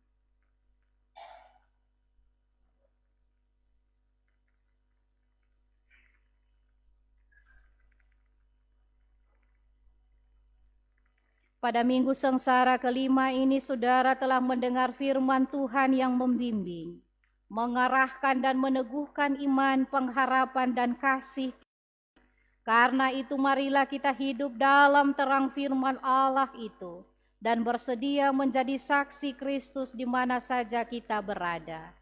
Pada minggu sengsara kelima ini, saudara telah mendengar firman Tuhan yang membimbing, mengarahkan dan meneguhkan iman, pengharapan dan kasih. Karena itu marilah kita hidup dalam terang firman Allah itu dan bersedia menjadi saksi Kristus di mana saja kita berada.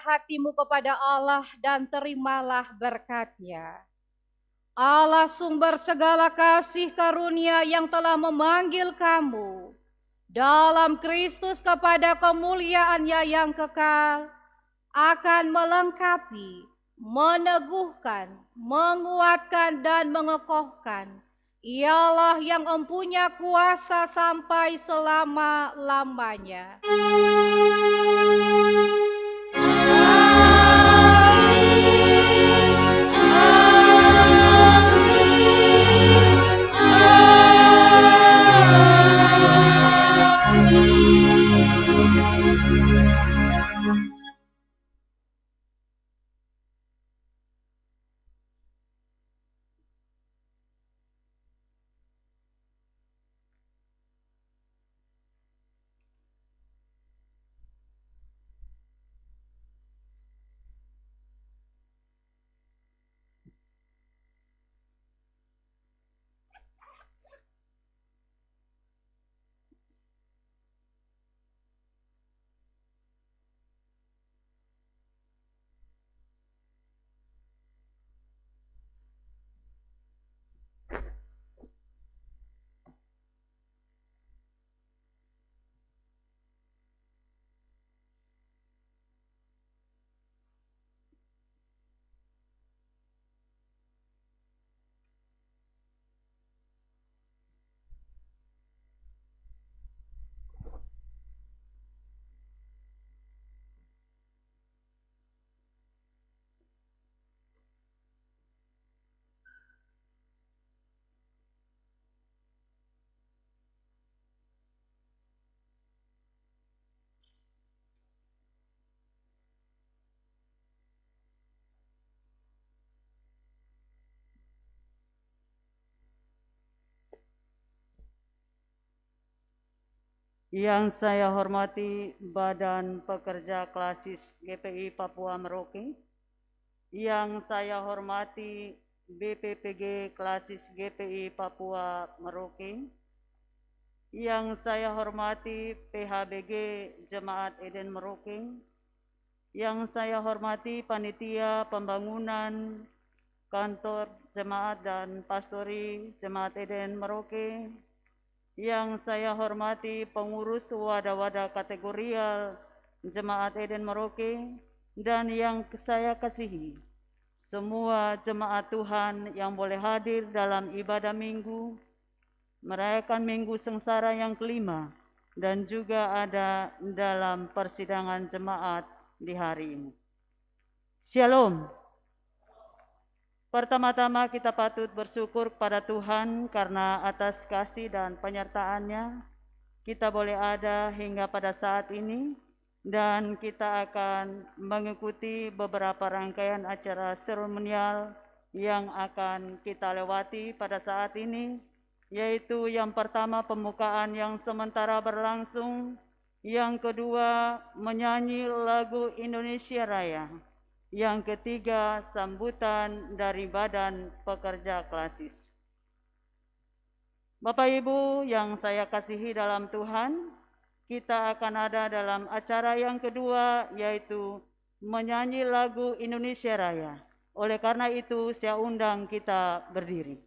Hatimu kepada Allah dan terimalah berkat-Nya. Allah sumber segala kasih karunia yang telah memanggil kamu dalam Kristus kepada kemuliaan-Nya yang kekal, akan melengkapi, meneguhkan, menguatkan dan mengokohkan. Ialah yang mempunyai kuasa sampai selama-lamanya. Yang saya hormati Badan Pekerja Klasis GPI Papua Merauke, yang saya hormati BPPG Klasis GPI Papua Merauke, yang saya hormati PHBG Jemaat Eden Merauke, yang saya hormati Panitia Pembangunan Kantor Jemaat dan Pastori Jemaat Eden Merauke, yang saya hormati pengurus wadah-wadah kategorial Jemaat Eden Merauke, dan yang saya kasihi semua jemaat Tuhan yang boleh hadir dalam ibadah minggu, merayakan Minggu Sengsara yang kelima, dan juga ada dalam persidangan jemaat di hari ini. Shalom. Pertama-tama kita patut bersyukur kepada Tuhan karena atas kasih dan penyertaan-Nya kita boleh ada hingga pada saat ini, dan kita akan mengikuti beberapa rangkaian acara seremonial yang akan kita lewati pada saat ini, yaitu yang pertama pembukaan yang sementara berlangsung, yang kedua menyanyi lagu Indonesia Raya, yang ketiga sambutan dari Badan Pekerja Klasis. Bapak Ibu yang saya kasihi dalam Tuhan, kita akan ada dalam acara yang kedua, yaitu menyanyi lagu Indonesia Raya. Oleh karena itu saya undang kita berdiri.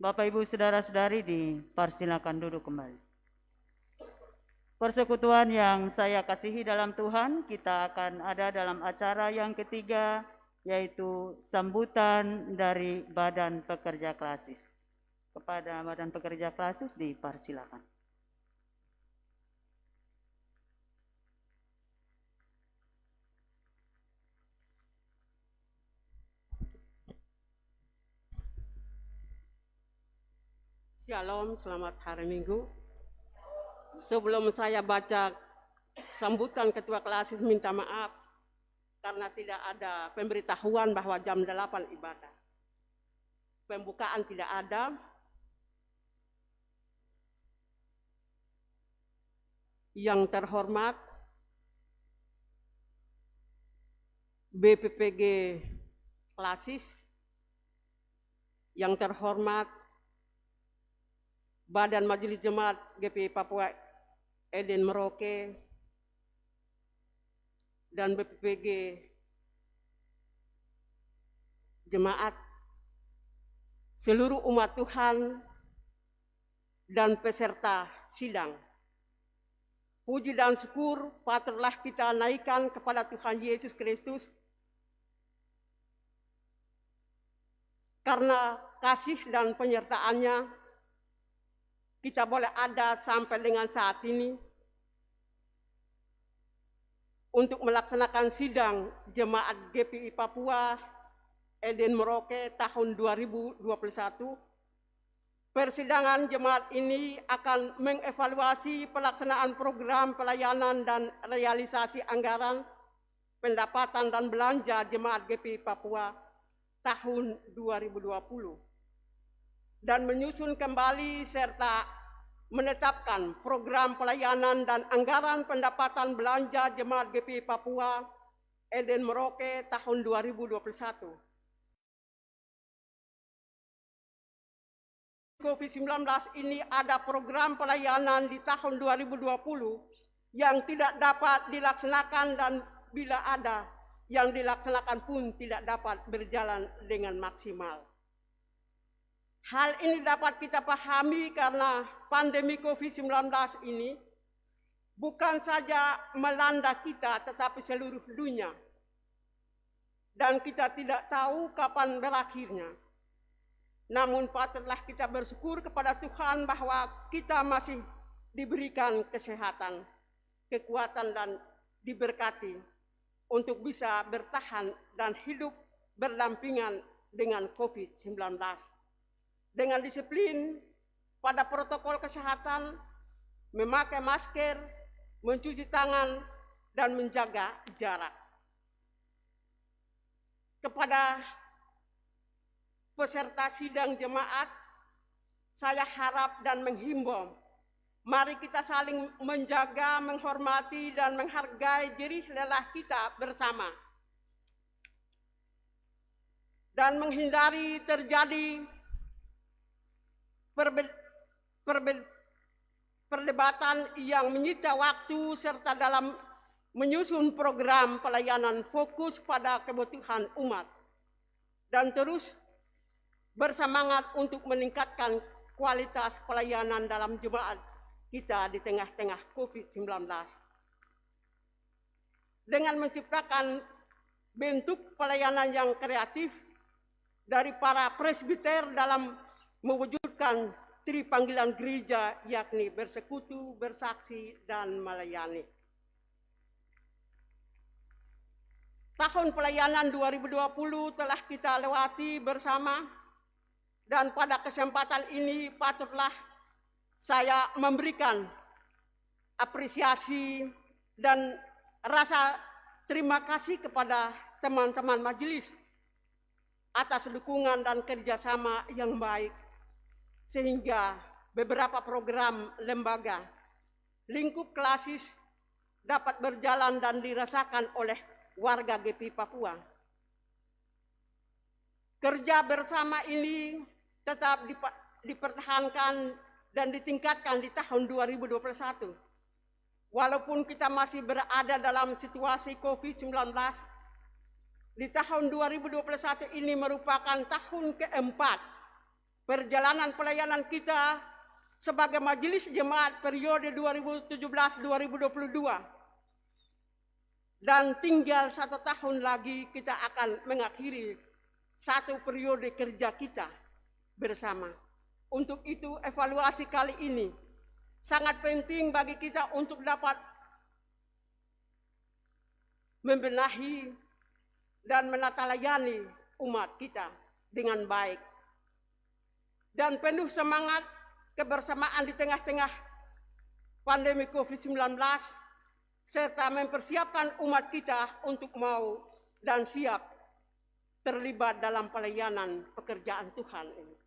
Bapak Ibu Saudara-saudari dipersilakan duduk kembali. Persekutuan yang saya kasihi dalam Tuhan, kita akan ada dalam acara yang ketiga, yaitu sambutan dari Badan Pekerja Klasis. Kepada Badan Pekerja Klasis dipersilakan. Shalom, selamat hari Minggu. Sebelum saya baca sambutan Ketua Klasis, minta maaf karena tidak ada pemberitahuan bahwa jam 8 ibadah. Pembukaan tidak ada. Yang terhormat BPPG Klasis, yang terhormat Badan Majelis Jemaat GPI Papua Eden Merauke, dan BPPG Jemaat, seluruh umat Tuhan, dan peserta sidang. puji dan syukur patutlah kita naikkan kepada Tuhan Yesus Kristus karena kasih dan penyertaannya kita boleh ada sampai dengan saat ini untuk melaksanakan sidang Jemaat GPI Papua Eden Merauke tahun 2021. Persidangan jemaat ini akan mengevaluasi pelaksanaan program pelayanan dan realisasi anggaran, pendapatan dan belanja Jemaat GPI Papua tahun 2020 dan menyusun kembali serta menetapkan program pelayanan dan anggaran pendapatan belanja Jemaat GPI Papua Eden Merauke tahun 2021. COVID-19 ini ada program pelayanan di tahun 2020 yang tidak dapat dilaksanakan dan bila ada yang dilaksanakan pun tidak dapat berjalan dengan maksimal. Hal ini dapat kita pahami karena pandemi COVID-19 ini bukan saja melanda kita tetapi seluruh dunia. Dan kita tidak tahu kapan berakhirnya. Namun patutlah kita bersyukur kepada Tuhan bahwa kita masih diberikan kesehatan, kekuatan dan diberkati untuk bisa bertahan dan hidup berdampingan dengan COVID-19. Dengan disiplin pada protokol kesehatan, memakai masker, mencuci tangan, dan menjaga jarak. Kepada peserta sidang jemaat, saya harap dan menghimbau, mari kita saling menjaga, menghormati, dan menghargai jerih lelah kita bersama. Dan menghindari terjadi perdebatan yang menyita waktu serta dalam menyusun program pelayanan fokus pada kebutuhan umat. Dan terus bersemangat untuk meningkatkan kualitas pelayanan dalam jemaat kita di tengah-tengah COVID-19. Dengan menciptakan bentuk pelayanan yang kreatif dari para presbiter dalam mewujudkan tripanggilan gereja, yakni bersekutu, bersaksi, dan melayani. Tahun pelayanan 2020 telah kita lewati bersama, dan pada kesempatan ini patutlah saya memberikan apresiasi dan rasa terima kasih kepada teman-teman majelis atas dukungan dan kerjasama yang baik, sehingga beberapa program lembaga lingkup klasis dapat berjalan dan dirasakan oleh warga GPI Papua. Kerja bersama ini tetap dipertahankan dan ditingkatkan di tahun 2021. Walaupun kita masih berada dalam situasi COVID-19, di tahun 2021 ini merupakan tahun keempat perjalanan pelayanan kita sebagai majelis jemaat periode 2017-2022. Dan tinggal 1 tahun lagi kita akan mengakhiri satu periode kerja kita bersama. Untuk itu evaluasi kali ini sangat penting bagi kita untuk dapat membenahi dan menata layani umat kita dengan baik. Dan penuh semangat kebersamaan di tengah-tengah pandemi COVID-19 serta mempersiapkan umat kita untuk mau dan siap terlibat dalam pelayanan pekerjaan Tuhan ini.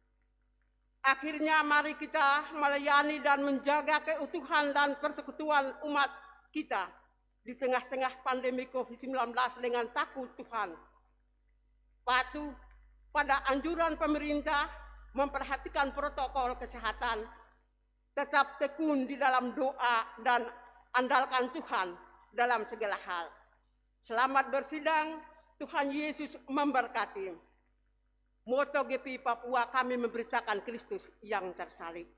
Akhirnya mari kita melayani dan menjaga keutuhan dan persekutuan umat kita di tengah-tengah pandemi COVID-19 dengan takut Tuhan. Patuh pada anjuran pemerintah, memperhatikan protokol kesehatan, tetap tekun di dalam doa dan andalkan Tuhan dalam segala hal. Selamat bersidang, Tuhan Yesus memberkati. Moto GPI Papua, kami memberitakan Kristus yang tersalib.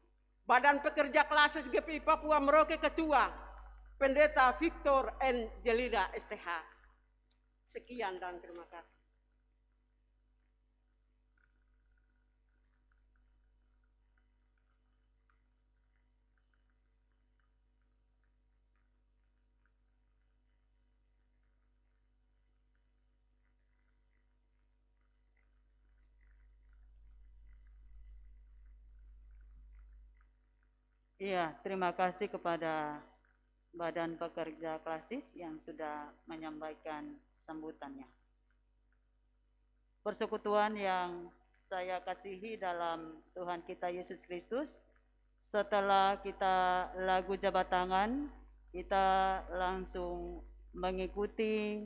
Badan Pekerja Klasis GPI Papua Merauke Ketua, Pendeta Victor N. Jelida STH. Sekian dan terima kasih. Iya, terima kasih kepada Badan Pekerja Klasis yang sudah menyampaikan sambutannya. Persekutuan yang saya kasihi dalam Tuhan kita Yesus Kristus, setelah kita lagu jabat tangan, kita langsung mengikuti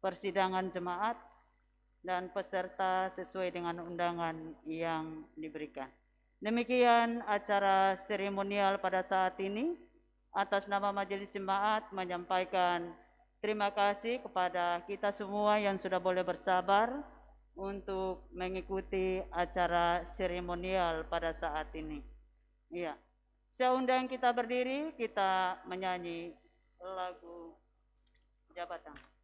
persidangan jemaat dan peserta sesuai dengan undangan yang diberikan. Demikian acara seremonial pada saat ini. Atas nama Majelis Jemaat menyampaikan terima kasih kepada kita semua yang sudah boleh bersabar untuk mengikuti acara seremonial pada saat ini. Iya. Saya undang kita berdiri, kita menyanyi lagu jabatan.